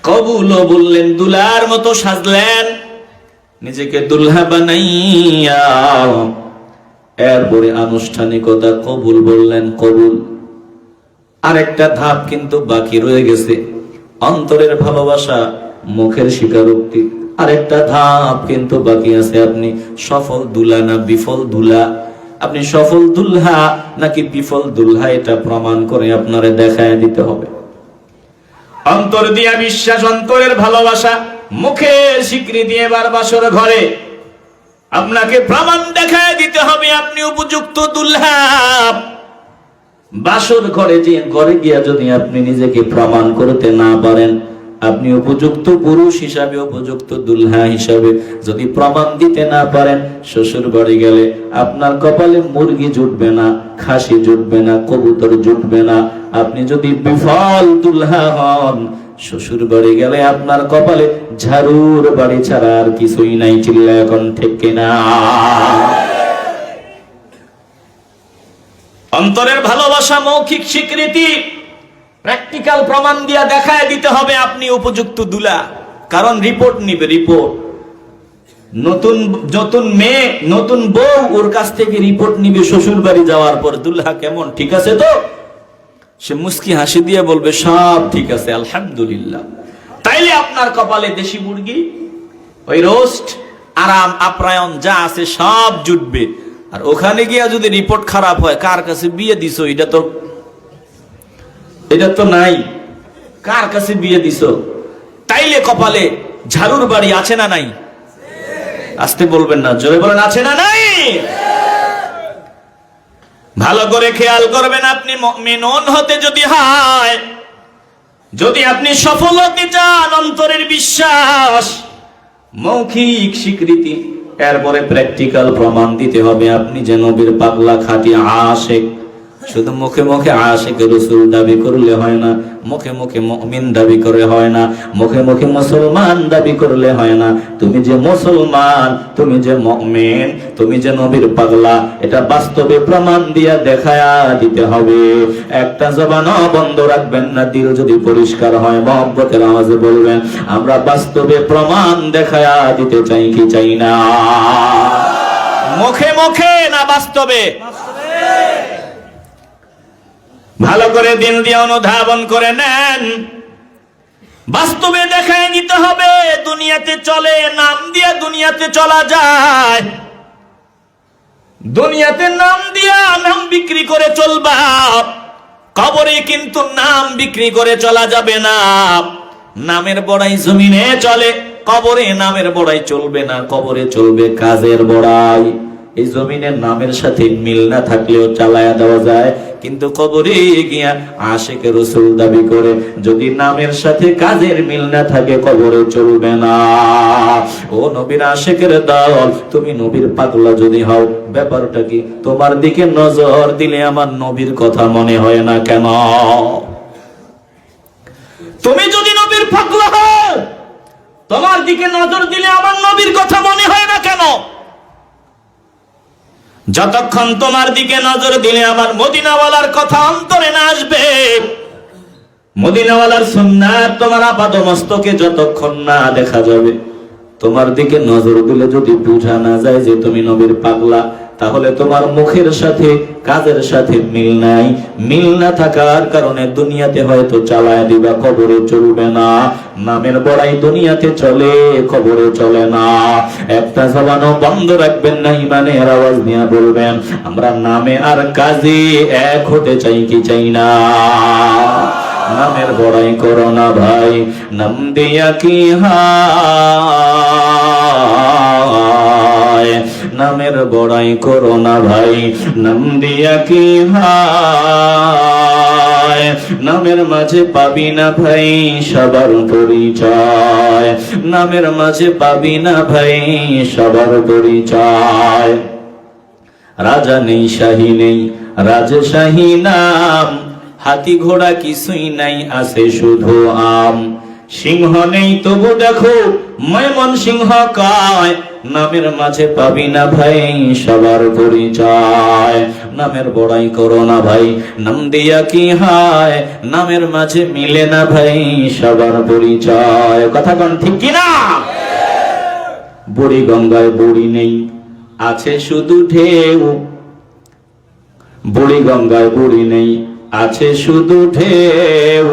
কবুলও বললেন, দুলার মতো সাজলেন, নিজেকে দুলহা বানাইয়া। এরপরে আনুষ্ঠানিকতা, কবুল বললেন, কবুল। আরেকটা ধাপ কিন্তু বাকি রয়ে গেছে, অন্তরের ভালোবাসা, মুখের স্বীকারোক্তি। আরেকটা ধাপ কিন্তু বাকি আছে, আপনি সফল দুলা না বিফল দুলা, আপনি সফল দুলহা নাকি বিফল দুলহা, এটা প্রমাণ করে আপনারে দেখায় দিতে হবে। অন্তর দিয়া বিশ্বাস, অন্তরের ভালোবাসা, মুখে স্বীকৃতি। এবার বাসর ঘরে আপনাকে প্রমাণ দেখায় দিতে হবে আপনি উপযুক্ত দুলহা। বাসর ঘরে যে ঘরে গিয়া যদি আপনি নিজেকে প্রমাণ করতে না পারেন, আপনি উপযুক্ত পুরুষ হিসাবে, উপযুক্ত দুলহা হিসাবে যদি প্রমাণ দিতে না পারেন, শ্বশুর বাড়ি গেলে আপনার কপালে মুরগি জুটবে না, খাসি জুটবে না, কবুতর জুটবে না। আপনি যদি বিফল দুলহা হন, শ্বশুর বাড়ি গেলে আপনার কপালে ঝাড়ুর বাড়ি ছাড়া আর কিছুই নাই। চিল্লা এখন ঠিক কিনা? অন্তরের ভালোবাসা, মৌখিক স্বীকৃতি, প্র্যাকটিক্যাল প্রমাণ দিয়া দেখায় দিতে হবে আপনি উপযুক্ত দুলা। কারণ রিপোর্ট নিবে, রিপোর্ট। নতুন মেয়ে, নতুন বউ, ওর কাছ থেকে রিপোর্ট নিবে শ্বশুর বাড়ি যাওয়ার পর, দুলহা কেমন, ঠিক আছে তো? সে মুস্কি হাসি দিয়ে বলবে, সব ঠিক আছে, আলহামদুলিল্লাহ। তাইলে আপনার কপালে দেশি মুরগি, ওই রোস্ট, আরাম আপ্যায়ন যা আছে সব জুটবে। আর ওখানে গিয়া যদি রিপোর্ট খারাপ হয়, কার কাছে বিয়ে দিছো, এটা তো নাই, কার কাছে বিয়ে দিছো? তাইলে কপালে ঝাড়ুর বাড়ি আছে না নাই? আসতে বলবেন না, জোরে বলেন, আছে না নাই? ভালো করে খেয়াল করবেন। আপনি মুমিনুন হতে যদি হয়, যদি আপনি সফল হতে চান, অন্তরের বিশ্বাস, মৌখিক স্বীকৃতি, এরপরে প্র্যাকটিক্যাল প্রমাণ দিতে হবে আপনি যে নবীর পাগলা, খাঁটি আশিক। শুধু মুখে মুখে আশিক রাসূল দাবি করলে হয় না, মুখে মুখে মুমিন দাবি করে হয় না, মুখে মুখে মুসলমান দাবি করলে হয় না। তুমি যে মুসলমান, তুমি যে মুমিন, তুমি যে নবীর পাগলা, এটা বাস্তবে প্রমাণ দিয়া দেখায়া দিতে হবে। একটা জবানও বন্ধ রাখবেন না। দিল যদি পরিষ্কার হয়, মহব্বতের আওয়াজে বলবেন, আমরা বাস্তবে প্রমাণ দেখায়া দিতে চাই কি চাই না? মুখে মুখে না বাস্তবে? ভালো করে দিল দিয়ে অনুধাবন করে নেন। বাস্তবে দেখায় নিতে হবে। দুনিয়াতে চলে, নাম দিয়ে দুনিয়াতে চলা যায়। দুনিয়াতে নাম দিয়া নাম বিক্রি করে চলবা, কবরে কিন্তু নাম বিক্রি করে চলা যাবে না। নামের বড়াই জমিনে চলে, কবরে নামের বড়াই চলবে না। কবরে চলবে কাজের বড়াই। এই জমিনের নামের সাথে মিল না থাকলেও চালায়া দেওয়া যায়, কিন্তু কবরে গিয়া আশিকে রাসূল দাবি করে যদি নামের সাথে কাজের মিল না থাকে, কবরে চলবে না। ও নবীর আশিকের দল, তুমি নবীর পাগলা যদি হও, ব্যাপারটা কি? তোমার দিকে নজর দিলে আমার নবীর কথা মনে হয় না কেন? তুমি যদি নবীর পাগলা হও, তোমার দিকে নজর দিলে আমার নবীর কথা মনে হয় না কেন? যতক্ষণ তোমার দিকে নজর দিলে আমার মদিনাওয়ালার কথা অন্তরে না আসবে, মদিনাওয়ালার সুন্নাত তোমার আপাদমস্তকে যতক্ষণ না দেখা যাবে, তোমার দিকে নজর দিলে যদি বোঝা না যায় যে তুমি নবীর পাগলা, তাহলে তোমার মুখের সাথে কাজের সাথে মিল নাই। মিল না থাকার কারণে দুনিয়াতে হয়তো চালায় দিবা, কবরে চলবে না। নামের বড়াই দুনিয়াতে চলে, কবরে চলে না। একটা জবানও বন্ধ রাখবেন না, ইমানের আওয়াজ নিয়ে বলবেন আমরা নামে আর কাজে এক হতে চাই কি চাই না? নামের বড়াই করো না ভাই, নাম দিয়া কি হায়। নামের বড়াই করো না ভাই, নাম দিয়া কি হায়। নামের মাঝে পাবি না ভাই সবার পরিচয়, নামের মাঝে পাবি না ভাই সবার পরিচয়। রাজা নেই শাহী নেই, রাজশাহী নাম। হাতি ঘোড়া কিছুই নাই, আছে শুধু আম। সিংহ নেই তবু দেখো ময়মন সিংহ কয়, নামের মাঝে পাবি না ভাই সবার পরিচয়। নামের বড়াই করো না ভাই, নাম দিয়া কি হায়। নামের মাঝে মিলে না ভাই সবার পরিচয়। কথা কোন ঠিক কিনা? বুড়ি গঙ্গায় বুড়ি নেই, আছে শুধু ঢেউ। বুড়ি গঙ্গায় বুড়ি নেই, আছে শুধু ঢেউ।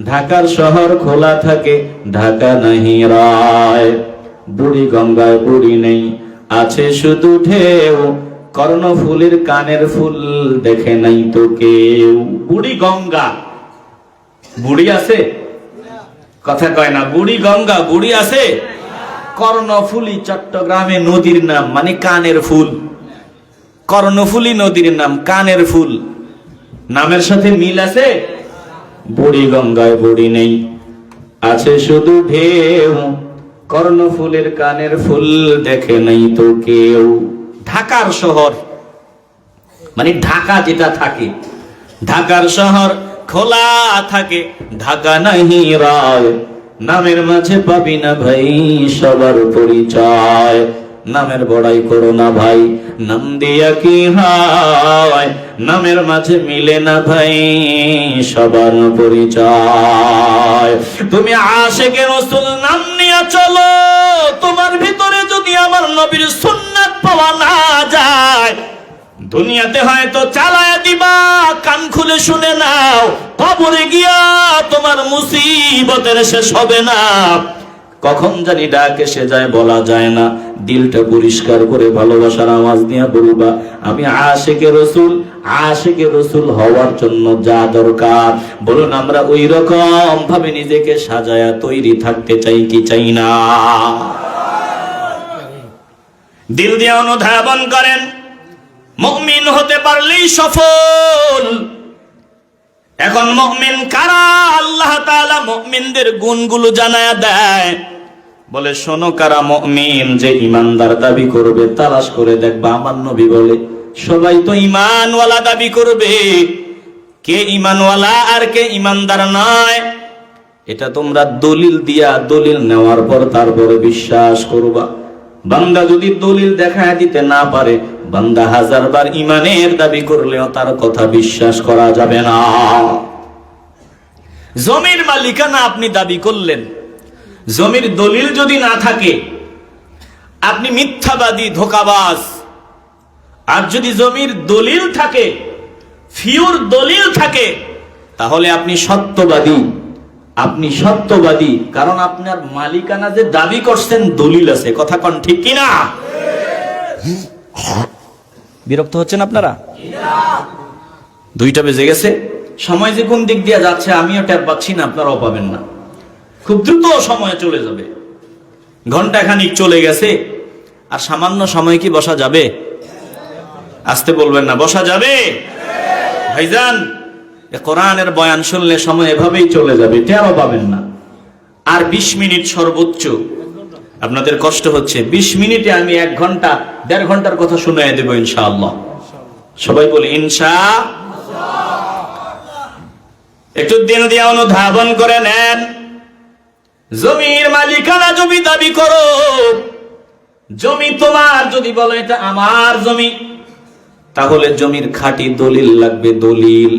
ঢাকার শহর খোলা থাকে, ঢাকা নাহি রায়। বুড়ি গঙ্গায় বুড়ি নেই, আছে শুধু ঢেউ। কর্ণফুলের কানের ফুল দেখে নাই তো কেউ। বুড়ি গঙ্গা, বুড়ি আছে? কথা কয় না। বুড়ি গঙ্গা, বুড়ি আছে? কর্ণফুলী চট্টগ্রামে নদীর নাম, মানে কানের ফুল। কর্ণফুলী নদীর নাম, কানের ফুল। নামের সাথে মিল আছে? বুড়ি গঙ্গায় বুড়ি নেই, আছে শুধু ঢেউ। কর্ণফুলের কানের ফুল দেখে নাই তো কেউ। ঢাকার শহর, মানে ঢাকা যেটা থাকে, ঢাকার শহর খোলা থাকে, ঢাকা নাহি রায়। নামের মাঝে পাবি না ভাই সবার পরিচয়। নামের বড়াই করো না ভাই, নাম দিয়া কি হয়। নামের মাঝে মিলে না ভাই সবার পরিচয়। তুমি আশিকে রাসূল নাম নিয়ে চলো, তোমার ভিতরে যদি আমার নবীর সুন্নাত পাওয়া না যায়, দুনিয়াতে হয়তো চালায় দিবা, কান খুলে শুনে নাও, কবরে গিয়া তোমার মুসিবতের শেষ হবে না। কখন জানি ডাক এসে যায়, বলা যায় না। দিলটা পরিষ্কার করে ভালোবাসার আওয়াজ দিয়ে বলবা আমি আশিকে রাসূল। আশিকে রাসূল হওয়ার জন্য যা দরকার বলুন, আমরা ওই রকম ভাবে নিজেকে সাজায়া তৈরি থাকতে চাই কি চাই না? দিল দিয়ে অনুধাবন করেন, মুমিন হতে পারলেই সফল। এখন মুমিন কারা? আল্লাহ তাআলা মুমিনদের গুণগুলো জানায়া দেয়, বলে শোনো কারা মুমিন, যে ইমানদার দাবি করবে তালাশ করে দেখবা। আমার নবী বলে সবাই তো ঈমানওয়ালা দাবি করবে, কে ঈমানওয়ালা আর কে ঈমানদার নয় এটা তোমরা দলিল দিয়া, দলিল নেওয়ার পর তারপরে বিশ্বাস করবা। বান্দা যদি দলিল দেখায় দিতে না পারে, বান্দা হাজারবার ঈমানের দাবি করলেও তার কথা বিশ্বাস করা যাবে না। জমির মালিকানা আপনি দাবি করলেন, জমির দলিল যদি না থাকে আপনি মিথ্যাবাদী, ধোঁকাবাজ। আর যদি জমির দলিল থাকে, ফিউর দলিল থাকে, তাহলে আপনি সত্যবাদী। আপনি সত্যবাদী, কারণ আপনার মালিকানা যে দাবি করছেন দলিল আছে। কথা কোন ঠিক কিনা? বিরক্ত হচ্ছেন আপনারা? 2টা বেজে গেছে, সময় যে কোন দিক দিয়ে যাচ্ছে আমিও টের পাচ্ছি না, আপনারাও পাবেন না। খুব দ্রুত সময় চলে যাবে, ঘন্টাখানিক চলে গেছে। আর সামান্য সময় কি বসা যাবে? আসতে বলবেন না, বসা যাবে? ভাইজান, কোরআনের বয়ান শুনলে সময় এভাবেই চলে যাবে, টেরও পাবেন না। আর 20 মিনিট সর্বোচ্চ। আপনাদের কষ্ট হচ্ছে, 20 মিনিটে আমি 1 ঘন্টা 1.5 ঘন্টার কথা শুনিয়ে দেব ইনশাআল্লাহ। সবাই বলে ইনশাআল্লাহ। একটু দিন দিয়ে অনুধাবন করে নেন, জমির মালিকানা জমি দাবি করো। জমি তোমার যদি বলো এটা আমার জমি, তাহলে জমির খাঁটি দলিল লাগবে। দলিল,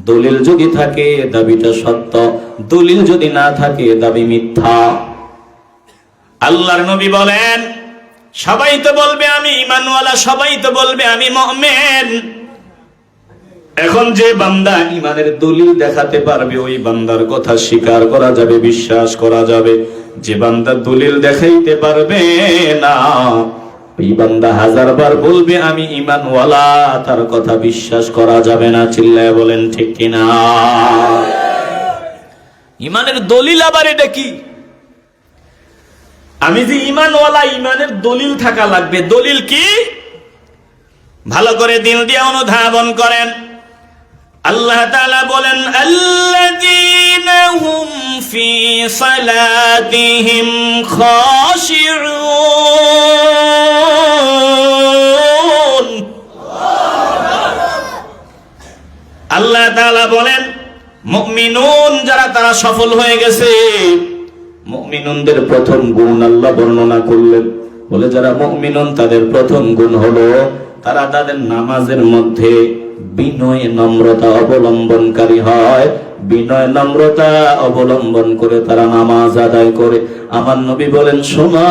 দলিল যদি থাকে দাবিটা সত্য, দলিল যদি না থাকে দাবি মিথ্যা। আল্লাহর নবী বলেন সবাই তো বলবে আমি ঈমানওয়ালা, সবাই তো বলবে আমি মুমিন। এখন যে বান্দা ঈমানের দলিল দেখাতে পারবে ওই বান্দার কথা স্বীকার করা যাবে, বিশ্বাস করা যাবে। যে বান্দা দলিল দেখাইতে পারবে না, ওই বান্দা হাজারবার বলবে আমি ঈমানওয়ালা, তার কথা বিশ্বাস করা যাবে না। চিল্লায় বলেন ঠিক কিনা? ঈমানের দলিল আবার এটা কি? আমি যে ঈমানওয়ালা, ঈমানের দলিল থাকা লাগবে। দলিল কি? ভালো করে দিল দিয়ে অনুধাবন করেন। আল্লাহ তাআলা বলেন আল্লাযীনা হুম ফি সালাতিহিম খাশিউন। আল্লাহ তাআলা বলেন মুমিনুন যারা, তারা সফল হয়ে গেছে। মুমিনুনদের প্রথম গুণ আল্লাহ বর্ণনা করলেন, বলে যারা মুমিনুন তাদের প্রথম গুণ হলো তারা তাদের নামাজের মধ্যে বিনয় নম্রতা অবলম্বনকারী হয়। বিনয় নম্রতা অবলম্বন করে তারা নামাজ আদায় করে। আমার নবী বলেন শোনো,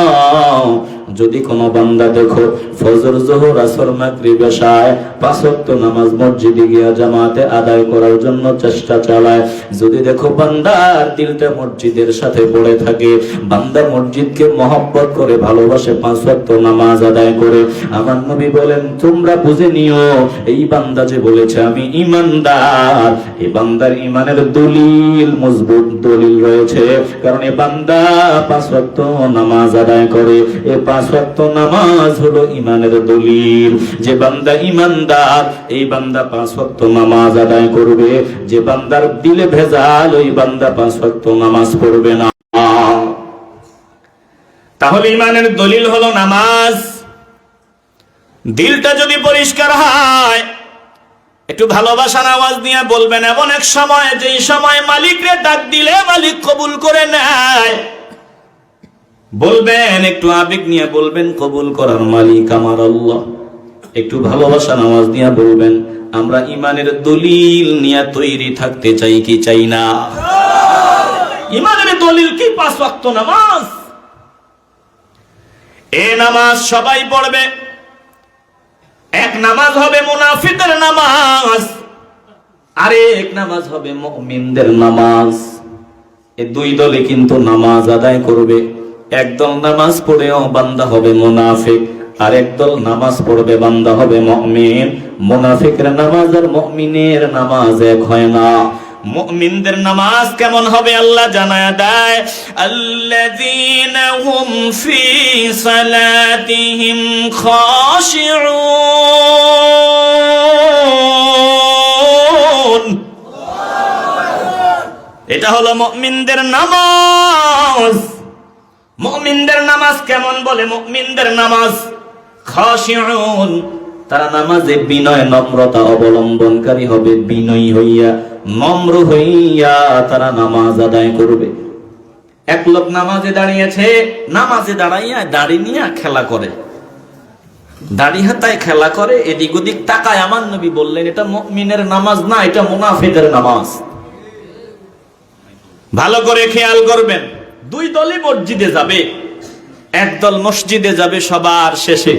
যদি কোনো বান্দা দেখো ফজর, যোহর, আসর, মাগরিব, এশায় 5 ওয়াক্ত নামাজ মসজিদে গিয়ে জামাতে আদায় করার জন্য চেষ্টা চালায়, যদি দেখো বান্দার দিলটা মসজিদের সাথে পড়ে থাকে, বান্দা মসজিদকে মহব্বত করে ভালোবাসে, 5 ওয়াক্ত নামাজ আদায় করে, আমার নবী বলেন তোমরা বুঝে নিও এই বান্দা যে বলেছে আমি ঈমানদার, এই বান্দার ঈমানের দলিল মজবুত দলিল রয়েছে। কারণ এই বান্দা 5 ওয়াক্ত নামাজ আদায় করে। এই 5 ওয়াক্ত নামাজ হলো ঈমানের দলিল। যে বান্দা ঈমানদার, এই বান্দা 5 ওয়াক্ত নামাজ আদায় করবে। যে বান্দার দিলে ভেজাল, ওই বান্দা 5 ওয়াক্ত নামাজ পড়বে না। তাহলে ঈমানের দলিল হলো নামাজ। দিলটা যদি পরিষ্কার হয়, একটু ভালোবাসার আওয়াজ নিয়ে বলবেন। এমন এক সময়, যেই সময় মালিকরে ডাক দিলে মালিক কবুল করে নেয়, বলবেন একটু আবেগ নিয়ে বলবেন কবুল করার মালিক আমার আল্লাহ। একটু ভালোবাসার আওয়াজ নিয়ে বলবেন আমরা ঈমানের দলিল নিয়ে তৈরি থাকতে চাই কি চাই না? ঈমানের দলিল কি? 5 ওয়াক্ত নামাজ। এই নামাজ সবাই পড়বে। এক নামাজ হবে মুনাফিকের নামাজ, আরেক নামাজ হবে মুমিনদের নামাজ। এই দুই দলে কিন্তু নামাজ আদায় করবে। একদল নামাজ পড়েও বান্দা হবে মুনাফিক, আর একদল নামাজ পড়বে বান্দা হবে মুমিন। মুনাফিকের নামাজ আর মুমিনের নামাজ এক হয় না। মুমিনদের নামাজ কেমন হবে আল্লাহ জানায়া দেয়, আল্লাযীনা হুম ফি সালাতিহিম খাশিউন। এটা হলো মুমিনদের নামাজ। মুমিনদের নামাজ কেমন? বলে মুমিনদের নামাজ খাশিউন, তারা নামাজে বিনয় নম্রতা অবলম্বনকারী হবে। বিনয়ী হইয়া, নম্র হইয়া তারা নামাজ আদায় করবে। এক লোক নামাজে দাঁড়িয়েছে, নামাজে দাঁড়াইয়া দাড়ি নিয়ে খেলা করে, দাড়ি হাতায় খেলা করে, এদিক ওদিক তাকায়। আমার নবী বললেন এটা মুমিনের নামাজ না, এটা মুনাফিকের নামাজ। ভালো করে খেয়াল করবেন। দুই দলই মসজিদে যাবে। একদল মসজিদে যাবে সবার শেষে।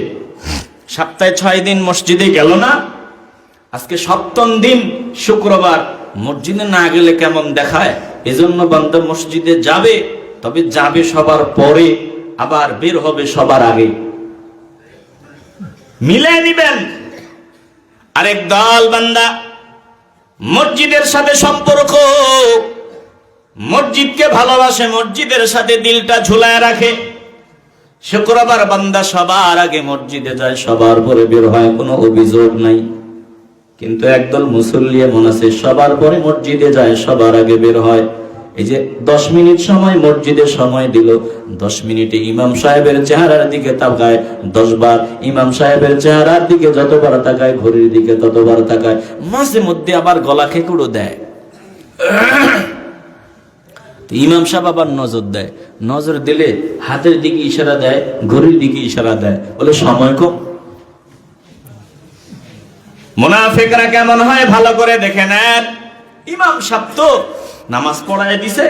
সপ্তাহে 6 দিন মসজিদে গেল না, আজকে 7ম দিন শুক্রবার মসজিদে না গেলে কেমন দেখায়। এজন্য বান্দা মসজিদে যাবে, তবে যাবে সবার পরে, আবার বের হবে সবার আগে। মিলে নিবেন। আরেক দল বান্দা মসজিদের সাথে সম্পর্ক, মসজিদকে ভালোবাসে, মসজিদের সাথে দিলটা ঝুলায় রাখে। শুক্রবার বান্দা সবার আগে মসজিদে যায়, সবার পরে বের হয়, কোনো অভিযোগ নাই। কিন্তু একদল মুসল্লি এমন আছে সবার পরে মসজিদে যায়, সবার আগে বের হয়। এই যে 10 মিনিট সময় মসজিদে সময় দিল, 10 মিনিটে ইমাম সাহেবের চেহারার দিকে তাকায় 10 বার, ইমাম সাহেবের চেহারার দিকে যতবার তাকায়, ঘড়ির দিকে ততবার তাকায়, মাঝে মধ্যে আবার গলা খেকুড়ো দেয়। ইমাম সাহেব আবার নজর দেয়, নজর দিলে হাতের দিকে ইশারা দেয়, ঘড়ির দিকে ইশারা দেয়, বলে সময় কম। মুনাফিকরা কেমন হয় ভালো করে দেখে নেন। ইমাম সাহেব তো নামাজ পড়ায় দিছে,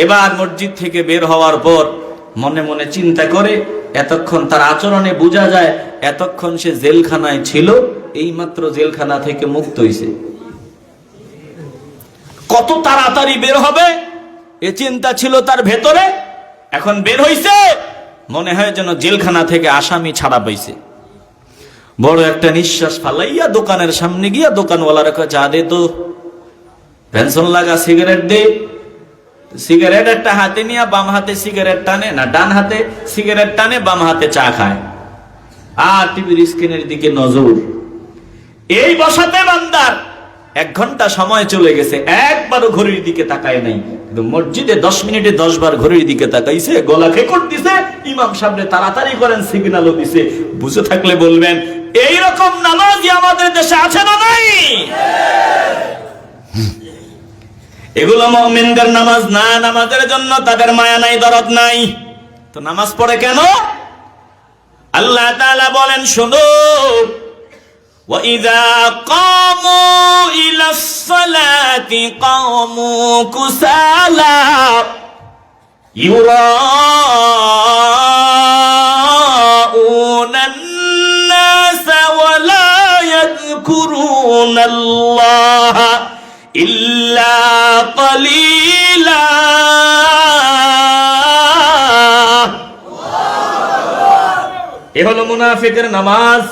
এবার মসজিদ থেকে বের হওয়ার পর মনে মনে চিন্তা করে, এতক্ষণ তার আচরণে বোঝা যায় এতক্ষণ সে জেলখানায় ছিল, এইমাত্র জেলখানা থেকে মুক্ত হইছে। কত তাড়াতাড়ি বের হবে এ চিন্তা ছিল তার ভেতরে। এখন বের হইছে, মনে হয় যেন জেলখানা থেকে আসামি ছাড়া পাইছে। বড় একটা নিঃশ্বাস ফালাইয়া দোকানের সামনে গিয়া দোকানওয়ালার কাছে, চা দে তো, পেনশন লাগা, সিগারেট দে। সিগারেট একটা হাতে নিয়ে বাম হাতে সিগারেট টানে, না ডান হাতে সিগারেট টানে, বাম হাতে চা খায়, আর টিভির স্ক্রিনের দিকে নজর। এই বসাতে বান্দার 1 ঘন্টা সময় চলে গেছে, একবারও ঘড়ির দিকে তাকায় নাই। কিন্তু মসজিদে 10 মিনিটে 10 বার ঘড়ির দিকে তাকাইছে, গলা খেকট দিছে, ইমাম সামনে তাড়াতাড়ি করেন সিগন্যালও দিছে। বুঝে থাকলে বলবেন, এইরকম নামাজি আমাদের দেশে আছে না নাই? এগুলো মুমিনদের নামাজ না, নামাজের জন্য তাদের মায়া নাই, দরদ নাই। তো নামাজ পড়ে কেন? আল্লাহ তাআলা বলেন, শোনো, وَإِذَا قَامُوا إِلَى الصَّلَاةِ قَامُوا كُسَالَى يُرَاءُونَ النَّاسَ وَلَا يَذْكُرُونَ اللَّهَ إِلَّا قَلِيلًا। এ হলো মুনাফিকের নামাজ।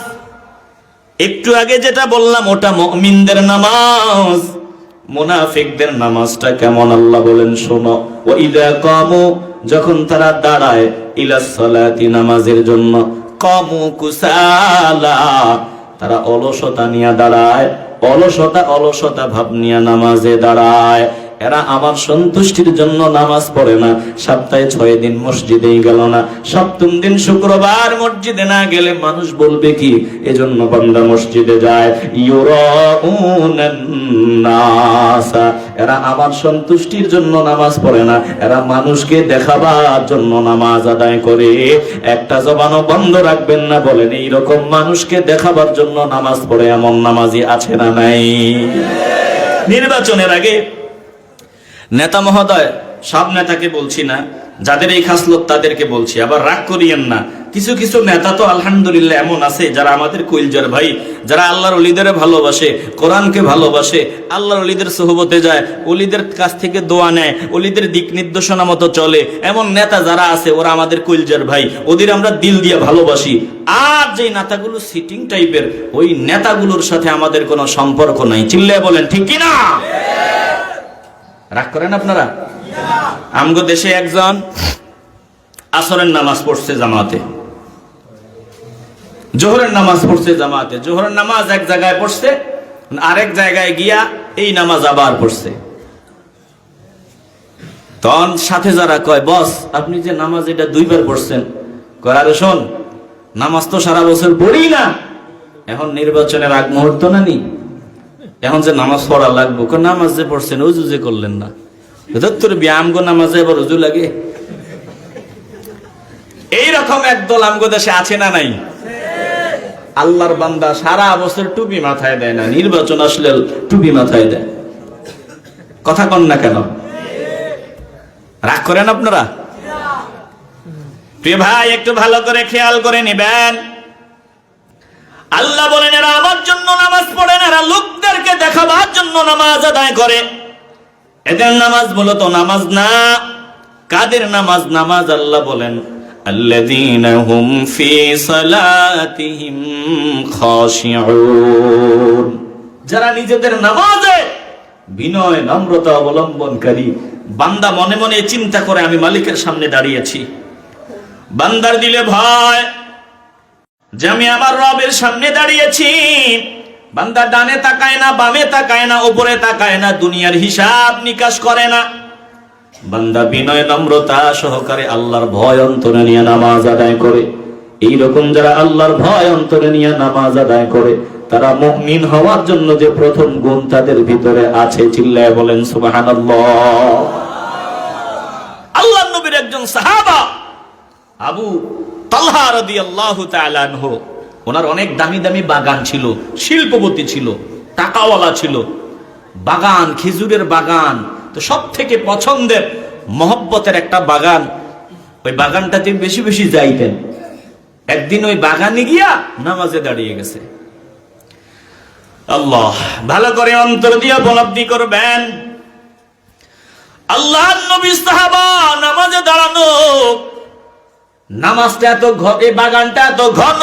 একটু আগে যেটা বললাম ওটা মুমিনদের নামাজ। মুনাফিকদের নামাজটা কেমন আল্লাহ বলেন, শোনো। ওয়াইদা কামু, যখন তারা দাঁড়ায়, ইলা সালাতি, নামাজের জন্য, কামু কুসালা, তারা অলসতা নিয়ে দাঁড়ায়, অলসতা ভাব নিয়ে নামাজে দাঁড়ায়। এরা আমার সন্তুষ্টির জন্য নামাজ পড়ে না। সপ্তাহে 6 দিন মসজিদেই গেল না, 7ম দিন শুক্রবার মসজিদে না গেলে মানুষ বলবে কি? এজন্য বান্দা মসজিদে যায়। ইউরাউনান নাস, এরা আমার সন্তুষ্টির জন্য নামাজ পড়ে না, এরা মানুষকে দেখাবার জন্য নামাজ আদায় করে। একটা জবানও বন্ধ রাখবেন না, বলেন এইরকম মানুষকে দেখাবার জন্য নামাজ পড়ে এমন নামাজি আছে না নাই? নির্বাচনের আগে নেতা মহোদয়, সব নেতাকে বলছি না, যাদের এই খাসলত তাদেরকে বলছি, আবার রাগ করিয়েন না। কিছু কিছু নেতা তো আলহামদুলিল্লাহ এমন আছে যারা আমাদের কইলজার ভাই, যারা আল্লাহর ওলিদের ভালোবাসে, কোরআনকে ভালোবাসে, আল্লাহর ওলিদের সোহবতে যায়, ওলিদের কাছ থেকে দোয়া নেয়, ওলিদের দিক নির্দেশনা মতো চলে। এমন নেতা যারা আছে ওরা আমাদের কইলজার ভাই, ওদের আমরা দিল দিয়ে ভালোবাসি। আর যে নেতাগুলো সিটিং টাইপের, ওই নেতাগুলোর সাথে আমাদের কোনো সম্পর্ক নাই। চিল্লায় বলেন ঠিক কিনা? রাগ করেন আপনারা? আমগো দেশে একজন আসরের নামাজ পড়ছে জামাতে, জোহরের নামাজ পড়ছে জামাতে, জোহরের নামাজ এক জায়গায় পড়ছে, আরেক জায়গায় গিয়া এই নামাজ আবার পড়ছে। তখন সাথে যারা কয়, বস আপনি যে নামাজ এটা 2 বার পড়ছেন, কয় আরে শোন, নামাজ তো সারা বছর পড়ি না, এখন নির্বাচনের আগ মুহূর্ত না নি, এখন যে নামাজ পড়া লাগবো। নামাজ যে পড়ছেন উজু যে করলেন না, তোর ব্যায়াম গো নামাজে এবার উজু লাগে। এইরকম একদল আমগো দেশে আছে না নাই? আল্লাহর বান্দা সারা বছর টুপি মাথায় দেয় না, নির্বাচন আসলে টুপি মাথায় দেয়। কথা কন না কেন? রাগ করেন আপনারা? প্রিয় ভাই, একটু ভালো করে খেয়াল করে নিবেন। আল্লাহ বলেন, এরা আমার জন্য নামাজ পড়ে না, এরা লোকদেরকে দেখাবার জন্য নামাজ আদায় করে। এদের নামাজ মূলত নামাজ না। কাদের নামাজ? নামাজ আল্লাহ বলেন, আল্লাযীনা হুম ফী সালাতিহিম খাশিউন, যারা নিজেদের নামাজে বিনয় নম্রতা অবলম্বনকারী। বান্দা মনে মনে চিন্তা করে, আমি মালিকের সামনে দাঁড়িয়েছি, বান্দার দিলে ভয় যে আমি আমার রবের সামনে দাঁড়িয়েছি। বান্দা ডানে তাকায় না, বামে তাকায় না, উপরে তাকায় না, দুনিয়ার হিসাব নিকাশ করে না। বান্দা বিনয় নম্রতা সহকারে আল্লাহর ভয় অন্তরে নিয়ে নামাজ আদায় করে। এইরকম যারা আল্লাহর ভয় অন্তরে নিয়ে নামাজ আদায় করে, তারা মুমিন হওয়ার জন্য যে প্রথম গুণ তাদের ভিতরে আছে, চিল্লায় বলেন সুবহানাল্লাহ। আল্লাহর নবীর একজন সাহাবা আবু তালহা রাদিয়াল্লাহু তাআলা আনহু, ওনার অনেক দামি দামি বাগান ছিল, শিল্পপতি ছিল, টাকাওয়ালা ছিল, বাগান, খেজুরের বাগান। তো সব থেকে পছন্দের মহব্বতের একটা বাগান ওই বাগানটাতে বেশি বেশি যাইতেন। একদিন ওই বাগানে গিয়া নামাজে দাঁড়িয়ে গেছে। আল্লাহ, ভালো করে অন্তর দিয়ে উপলব্ধি করবেন, আল্লাহর নবী সাহাবা নামাজে দাঁড়ানো, নামাজটা এত ঘন, বাগানটা এত ঘন,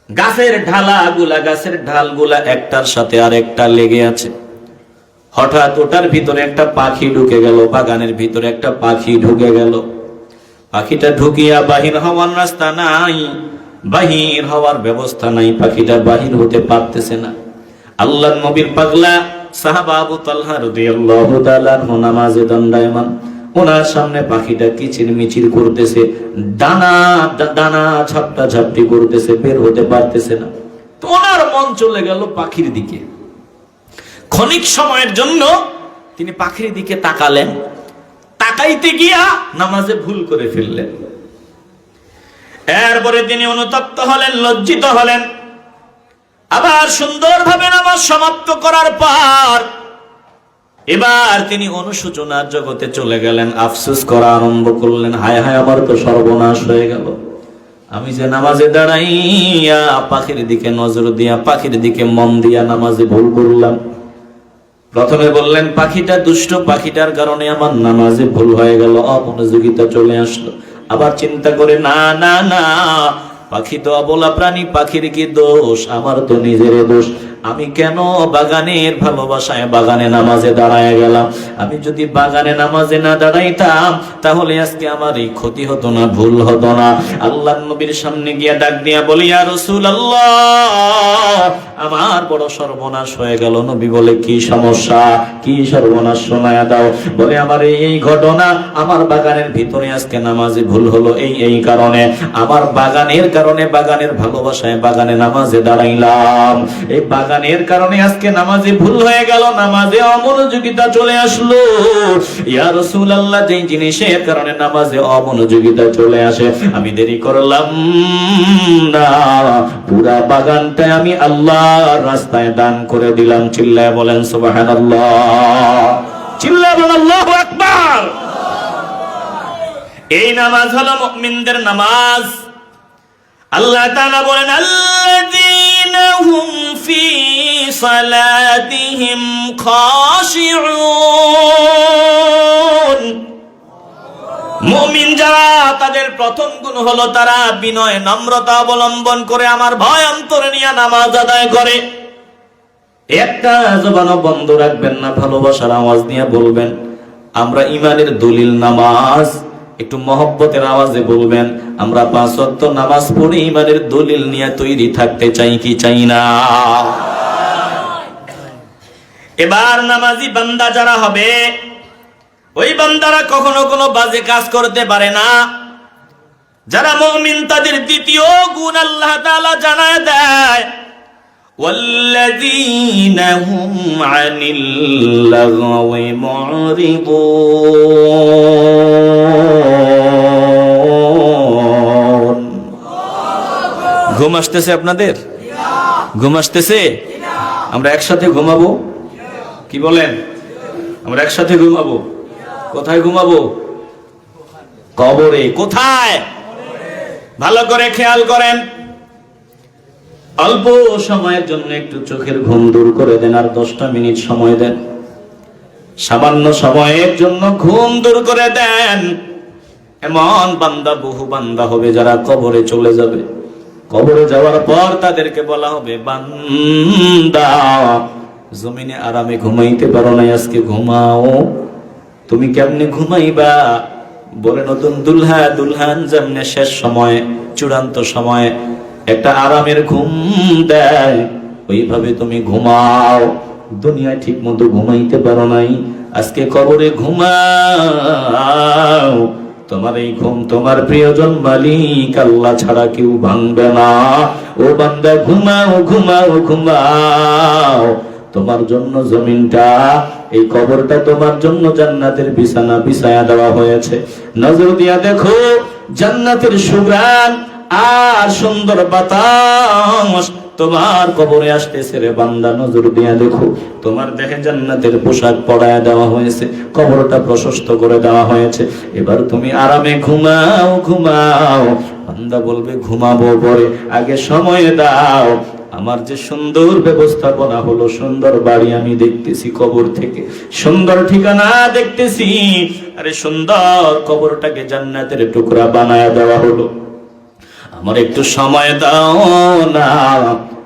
গাছের ঢালগুলা একটার সাথে আর একটা লেগে আছে। হঠাৎ ওটার ভিতরে একটা পাখি ঢুকে গেল, বাগানের ভিতরে একটা পাখি ঢুকে গেল। পাখিটা ঢুকিয়া বাহির হওয়ার রাস্তা নাই, বাহির হওয়ার ব্যবস্থা নাই, পাখিটা বাহির হতে পারতেছে না। আল্লাহর নবীর পাগলা সাহাবা আবু তালহা রাদিয়াল্লাহু তাআলা নামাজে দণ্ডায়মান, ওনার সামনে পাখিটা কিচিরমিচির করতেছে, ডানা ঝাপটা ঝাপটি করতেছে, বের হতে পারতেছে না। তো ওনার মন চলে গেল পাখির দিকে। ক্ষণিক সময়ের জন্য তিনি পাখির দিকে তাকালেন, তাকাইতে গিয়া নামাজে ভুল করে ফেললেন। এরপরে তিনি অনুতপ্ত হলেন, লজ্জিত হলেন। আবার সুন্দরভাবে নামাজ সমাপ্ত করার পর এবার তিনি অনুশোচনার জগতে চলে গেলেন, আফসোস করা আরম্ভ করলেন, হায় হায় আমার তো সর্বনাশ হয়ে গেল। আমি যে নামাজে দাঁড়াইয়া পাখির দিকে নজর দিয়া, পাখির দিকে মন দিয়া নামাজে ভুল করলাম। প্রথমে বললেন পাখিটা দুষ্ট, পাখিটার কারণে আমার নামাজে ভুল হয়ে গেল, অমনোযোগিতা চলে আসলো। আবার চিন্তা করে, না না না, পাখি তো অবলা প্রাণী, পাখির কি দোষ, আমার তো নিজের দোষ। আমি কেন বাগানের ভালোবাসায় বাগানে নামাজে দাঁড়ায় গেলাম? আমি যদি বাগানে নামাজে না দাঁড়াইতাম তাহলে আজকে আমার এই ক্ষতি হতো না, ভুল হতো না। আল্লাহর নবীর সামনে গিয়া ডাক দিয়া বলি, ইয়া রাসূলুল্লাহ, আমার বড় সর্বনাশ হয়ে গেল। নবী বলে, কি সমস্যা, কি সর্বনাশ শোনায়া দাও। বলে, আমার এই ঘটনা, আমার বাগানের ভিতরে আজকে নামাজে ভুল হলো, এই কারণে, আমার বাগানের কারণে, বাগানের ভালোবাসায় বাগানে নামাজে দাঁড়াইলাম, এই বাগানের কারণে আজকে নামাজে ভুল হয়ে গেল, নামাজে অমনোযোগিতা চলে আসলো। ইয়া রাসূলুল্লাহ, যেই জিনিসের কারণে নামাজে অমনোযোগিতা চলে আসে আমি দেরি করলাম না, পুরা বাগানটা আমি আল্লাহর রাস্তায় দান করে দিলাম। চিল্লায় বলেন সুবহানাল্লাহ, চিল্লায় বলেন আল্লাহু আকবার। এই নামাজ হলো মুমিনদের নামাজ। আল্লাহ তাআলা বলেন, আল্লাযীনা হুম ফি সালাতিহিম খাশিউন। মুমিন যারা, তাদের প্রথম গুণ হলো তারা বিনয় নম্রতা অবলম্বন করে আমার ভয় অন্তরে নিয়ে নামাজ আদায় করে। একটা জবানও বন্ধ রাখবেন না, ভালোবাসার আওয়াজ নিয়ে বলবেন। আমরা ইমানের দলিল নামাজ, একটু মহব্বতের আওয়াজে বলবেন, আমরা 5 ওয়াক্ত নামাজ পড়ে ইমানের দলিল নিয়ে তৈরি থাকতে চাই কি চাই না? এবার নামাজি বান্দা যারা হবে, ওই বান্দারা কখনো কোনো বাজে কাজ করতে পারে না। যারা মুমিন তাদের দ্বিতীয় গুণ আল্লাহ তাআলা জানায় দেয়, ওয়াল্লাযীনা হুম আনিল লাগওয়ি মুরিদুন। ঘুম আসতেছে আপনাদের? ঘুম আসতেছে? আমরা একসাথে ঘুমাবো, কি বলেন? আমরা একসাথে ঘুমাবো। কোথায় ঘুমাবো? কবরে। কোথায়? ভালো করে খেয়াল করেন। অল্প সময়ের জন্য একটু চোখের ঘুম দূর করে দেন, আর 10টা মিনিট সময় দেন। সামান্য সময়ের জন্য ঘুম দূর করে দেন। এমন বান্দা, বহু বান্দা হবে যারা কবরে চলে যাবে। কবরে যাওয়ার পর তাদেরকে বলা হবে, বান্দা জমিনে আরামে ঘুমাইতে পারো না, আজকে ঘুমাও। তুমি কেমনে ঘুমাইবা? বলে, নতুন দুলহান যেমনে শেষ সময়, চূড়ান্ত সময় একটা আরামের ঘুম দেয়, ওইভাবে তুমি ঘুমাও। দুনিয়ায় ঠিক মতো ঘুমাইতে পারো নাই, আজকে কবরে ঘুমাও। তোমার এই ঘুম তোমার প্রিয়জন মালিক আল্লাহ ছাড়া কেউ ভাঙবে না। ও বান্দা, ঘুমাও ঘুমাও ঘুমাও। তোমার জন্য জমিনটা, এই কবরটা তোমার জন্য জান্নাতের বিছানা বিছায়া দেওয়া হয়েছে। নজর দিয়া দেখো, জান্নাতের সুঘ্রাণ আর সুন্দর বাতাস তোমার কবরে আসতেছে রে বান্দা, নজর দিয়া দেখো, তোমার দেখে জান্নাতের পোশাক পরায় দেওয়া হয়েছে, কবরটা প্রশস্ত করে দেওয়া হয়েছে। এবার তুমি আরামে ঘুমাও ঘুমাও। বান্দা বলবে ঘুমাবো পরে, আগে সময় দাও। আমার যে সুন্দর ব্যবস্থাপনা হলো, সুন্দর বাড়ি আমি দেখতেছি কবর থেকে, সুন্দর ঠিকানা দেখতেছি, আরে সুন্দর কবরটাকে জান্নাতের টুকরা বানায় দেওয়া হলো। আমার একটু সময় দাও না,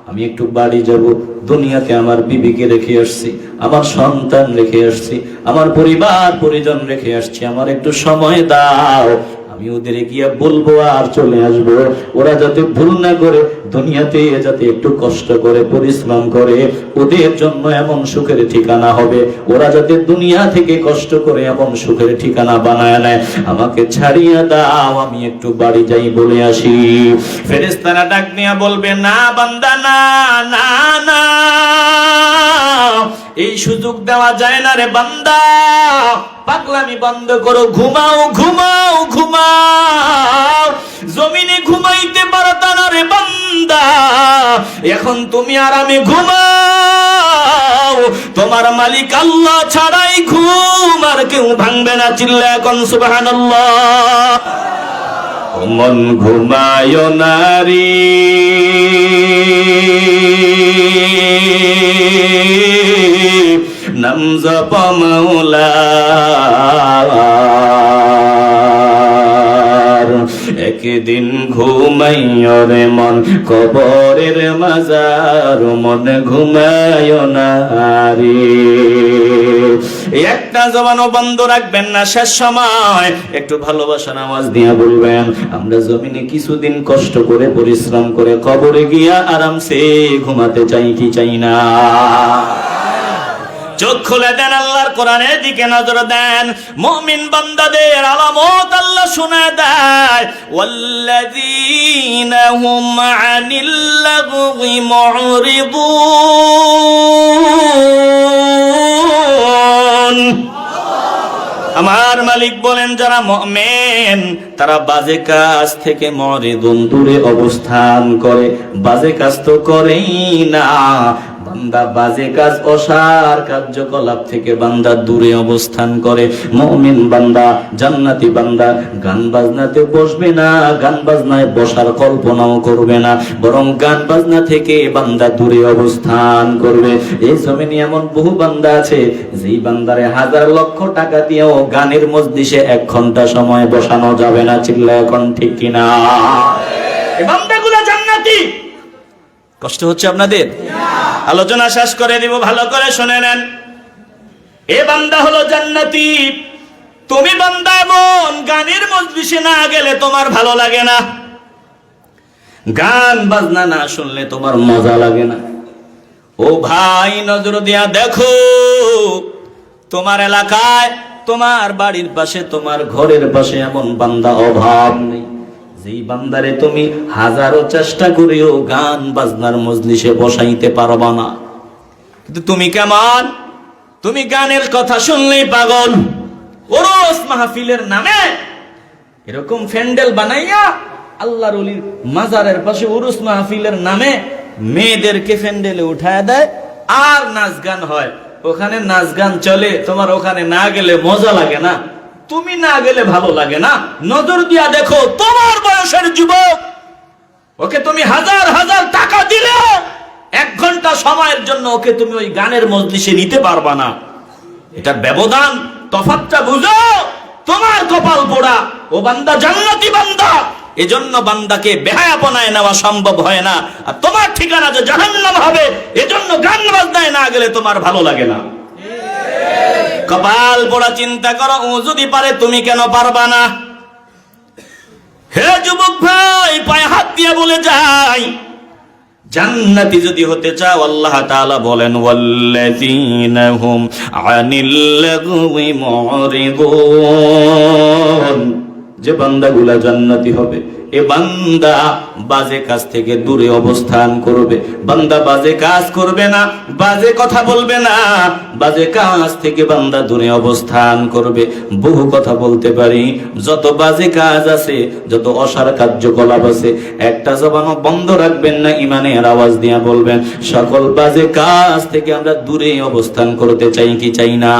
আমি একটু বাড়ি যাব। দুনিয়াতে আমার বিবিকে রেখে আসছি, আমার সন্তান রেখে আসছি, আমার পরিবার পরিজন রেখে আসছি, আমার একটু সময় দাও। আমি ওদের গিয়া বলবো আর চলে আসবো। ওরা যাতে ভুল না করে, দুনিয়াতে যাতে একটু কষ্ট করে পরিশ্রম করে, ওদের জন্য এমন সুখের ঠিকানা হবে। ওরা যাতে দুনিয়া থেকে কষ্ট করে এমন সুখের ঠিকানা বানায় নেয়। আমাকে ছাড়িয়ে দাও, আমি একটু বাড়ি যাই বলে আসি। ফেরেশতারা ডাক নিয়ে বলবে, না বান্দা, না না না, এই সুযোগ দেওয়া যায় না রে বান্দা। পাগলামি বন্ধ করো, ঘুমাও ঘুমাও ঘুমাও। জমিনে ঘুমাইতে পারতা না রে বান্দা, এখন তুমি আরামে ঘুমাও। তোমার মালিক আল্লাহ ছাড়াই ঘুম আর কেউ ভাঙবে না। চিল্লা এখন সুবহানাল্লাহ। মন ঘুমায় নারী, নাম জপ মাওলার। একদিন ঘুমাইও রে মন কবরের মাজার, মন ঘুমায় নারী। একটা জবানও বন্ধ রাখবেন না। শেষ সময় একটু ভালোবাসার আওয়াজ দিয়ে বলবেন, আমরা জমিনে কিছুদিন কষ্ট করে পরিশ্রম করে কবরে গিয়া আরামসে ঘুমাতে চাই কি চাই না? চোখ খুলে দেন, আল্লাহর কোরআনের দিকে নজর দেন। মুমিন বান্দাদের আলামত আল্লাহ শুনায় দেয়, ওয়াল্লাযীনা হুম আনিল লাগwi মুরিদুন। আমার মালিক বলেন, যারা মুমিন তারা বাজে কাজ থেকে মুরিদুন, দূরে অবস্থান করে। বাজে কাজ তো করেই না বান্দা, বাজে কাজ অসার কার্যকলাপ থেকে বান্দা দূরে অবস্থান করে। মুমিন বান্দা, জান্নাতি বান্দা গান বাজনাতে বসবে না, গান বাজনায় বসার কল্পনাও করবে না, বরং গান বাজনা থেকে বান্দা দূরে অবস্থান করবে। এই জমিনে এমন বহু বান্দা আছে, যেই বান্দারে হাজার লক্ষ টাকা দিয়েও গানের মজলিসে 1 ঘন্টা সময় বসানো যাবে না। চিল্লা এখন ঠিক কিনা? এই বান্দাগুলো জান্নাতি। কষ্ট হচ্ছে আপনাদের? আলোচনা শেষ করে দিব, ভালো করে শুনে নেন। এ বান্দা হলো জান্নাতি। তুমি বান্দা এমন, গানের মজলিসে না গেলে তোমার ভালো লাগে না, গান বাজনা না শুনলে তোমার মজা লাগে না। ও ভাই, নজর দিয়া দেখো, তোমার এলাকায়, তোমার বাড়ির পাশে, তোমার ঘরের পাশে এমন বান্দা অভাব নেই, যেই বান্দারে তুমি হাজারো চেষ্টা করেও গান বাজনার মজলিসে বসাইতে পারবা না। কিন্তু তুমি কেমন? তুমি গানের কথা শুনলেই পাগল। ওরস মাহফিলের নামে এরকম প্যান্ডেল বানাইয়া আল্লাহর ওলির মাজারের পাশে উরুস মাহফিলের নামে মেয়েদেরকে প্যান্ডেলে উঠায় দেয়, আর নাচ গান হয়। ওখানে নাচ গান চলে, তোমার ওখানে না গেলে মজা লাগে না, তুমি না গেলে ভালো লাগে না। নজর দিয়া দেখো, তোমার বয়সের যুবক, ওকে তুমি হাজার হাজার টাকা দিলে 1 ঘন্টা সময়ের জন্য ওকে তুমি ওই গানের মজলিসে নিতে পারবা না। এটার ব্যবধান, তফাৎটা বুঝো। তোমার কপাল পোড়া, ও বান্দা জান্নাতি বান্দা। এজন্য বান্দাকে বেহায়াপনায় নেওয়া সম্ভব হয় না। আর তোমার ঠিকানা যে জাহান্নাম হবে, এজন্য গান বাজনায় না গেলে তোমার ভালো লাগে না। কপাল পোড়া, চিন্তা করো, ও যদি পারে তুমি কেন পারবা না? হে যুবক ভাই, পায়ে হাত দিয়ে বলে যাই, জান্নাতি যদি হতে চাও, আল্লাহ তাআলা বলেন, ওয়াল্লাযীনা হুম আনিল লাগwi মুরিদুন। যে বান্দাগুলা জান্নাতি হবে, এ বান্দা বাজে কাজ থেকে দূরে অবস্থান করবে। বান্দা বাজে কাজ করবে না, বাজে কথা বলবে না, বাজে কাজ থেকে বান্দা দূরে অবস্থান করবে। বহু কথা বলতে পারি, যত বাজে কাজ আছে, যত অসার কার্যকলাপ আছে, একটা জবানও বন্ধ রাখবেন না, ইমানের আওয়াজ দিয়া বলবেন, সকল বাজে কাজ থেকে আমরা দূরে অবস্থান করতে চাই কি চাই না?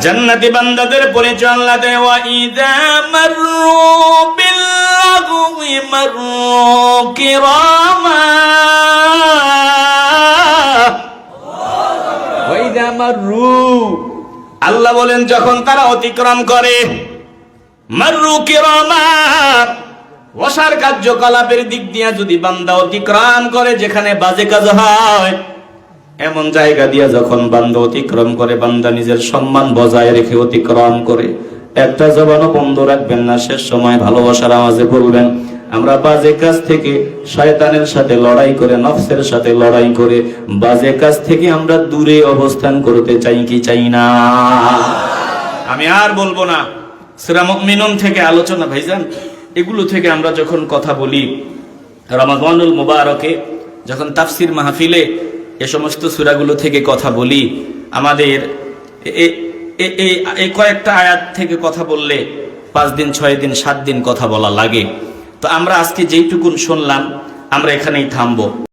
জান্নাতি বান্দাদের পরিচয় আল্লাহ দেয়, ওয়া ইযা মাররু বিল্লাগwi মাররু কিরামা, ওয়া ইযা মাররু, আল্লাহ বলেন যখন তারা অতিক্রম করে, মাররু কিরামা, অসার কার্যকলাপের দিক দিয়ে যদি বান্দা অতিক্রম করে, যেখানে বাজে কাজ হয়, এমন জায়গা দিয়া যখন বান্দা অতিক্রম করে, বান্দা নিজের সম্মান বজায় রেখে অতিক্রম করে, একটা জবানও বন্ধ রাখবেন না। শেষ সময় ভালোবাসার আওয়াজে বলবেন, আমরা বাজে কাজ থেকে, শয়তানের সাথে লড়াই করে, নফসের সাথে লড়াই করে, বাজে কাজ থেকে আমরা দূরে অবস্থান করতে চাই কি চাই না? আমি আর বলবো না, সূরা মুমিনুন থেকে আলোচনা ভাইজান, এগুলো থেকে আমরা যখন কথা বলি, রমাদানুল মুবারকে যখন তাফসির মাহফিলে এ সমস্ত সূরাগুলো থেকে কথা বলি, আমাদের এই কয়েকটা আয়াত থেকে কথা বললে 5 দিন 6 দিন 7 দিন কথা বলা লাগে। তো আমরা আজকে যেইটুকুন শুনলাম, আমরা এখানেই থামবো।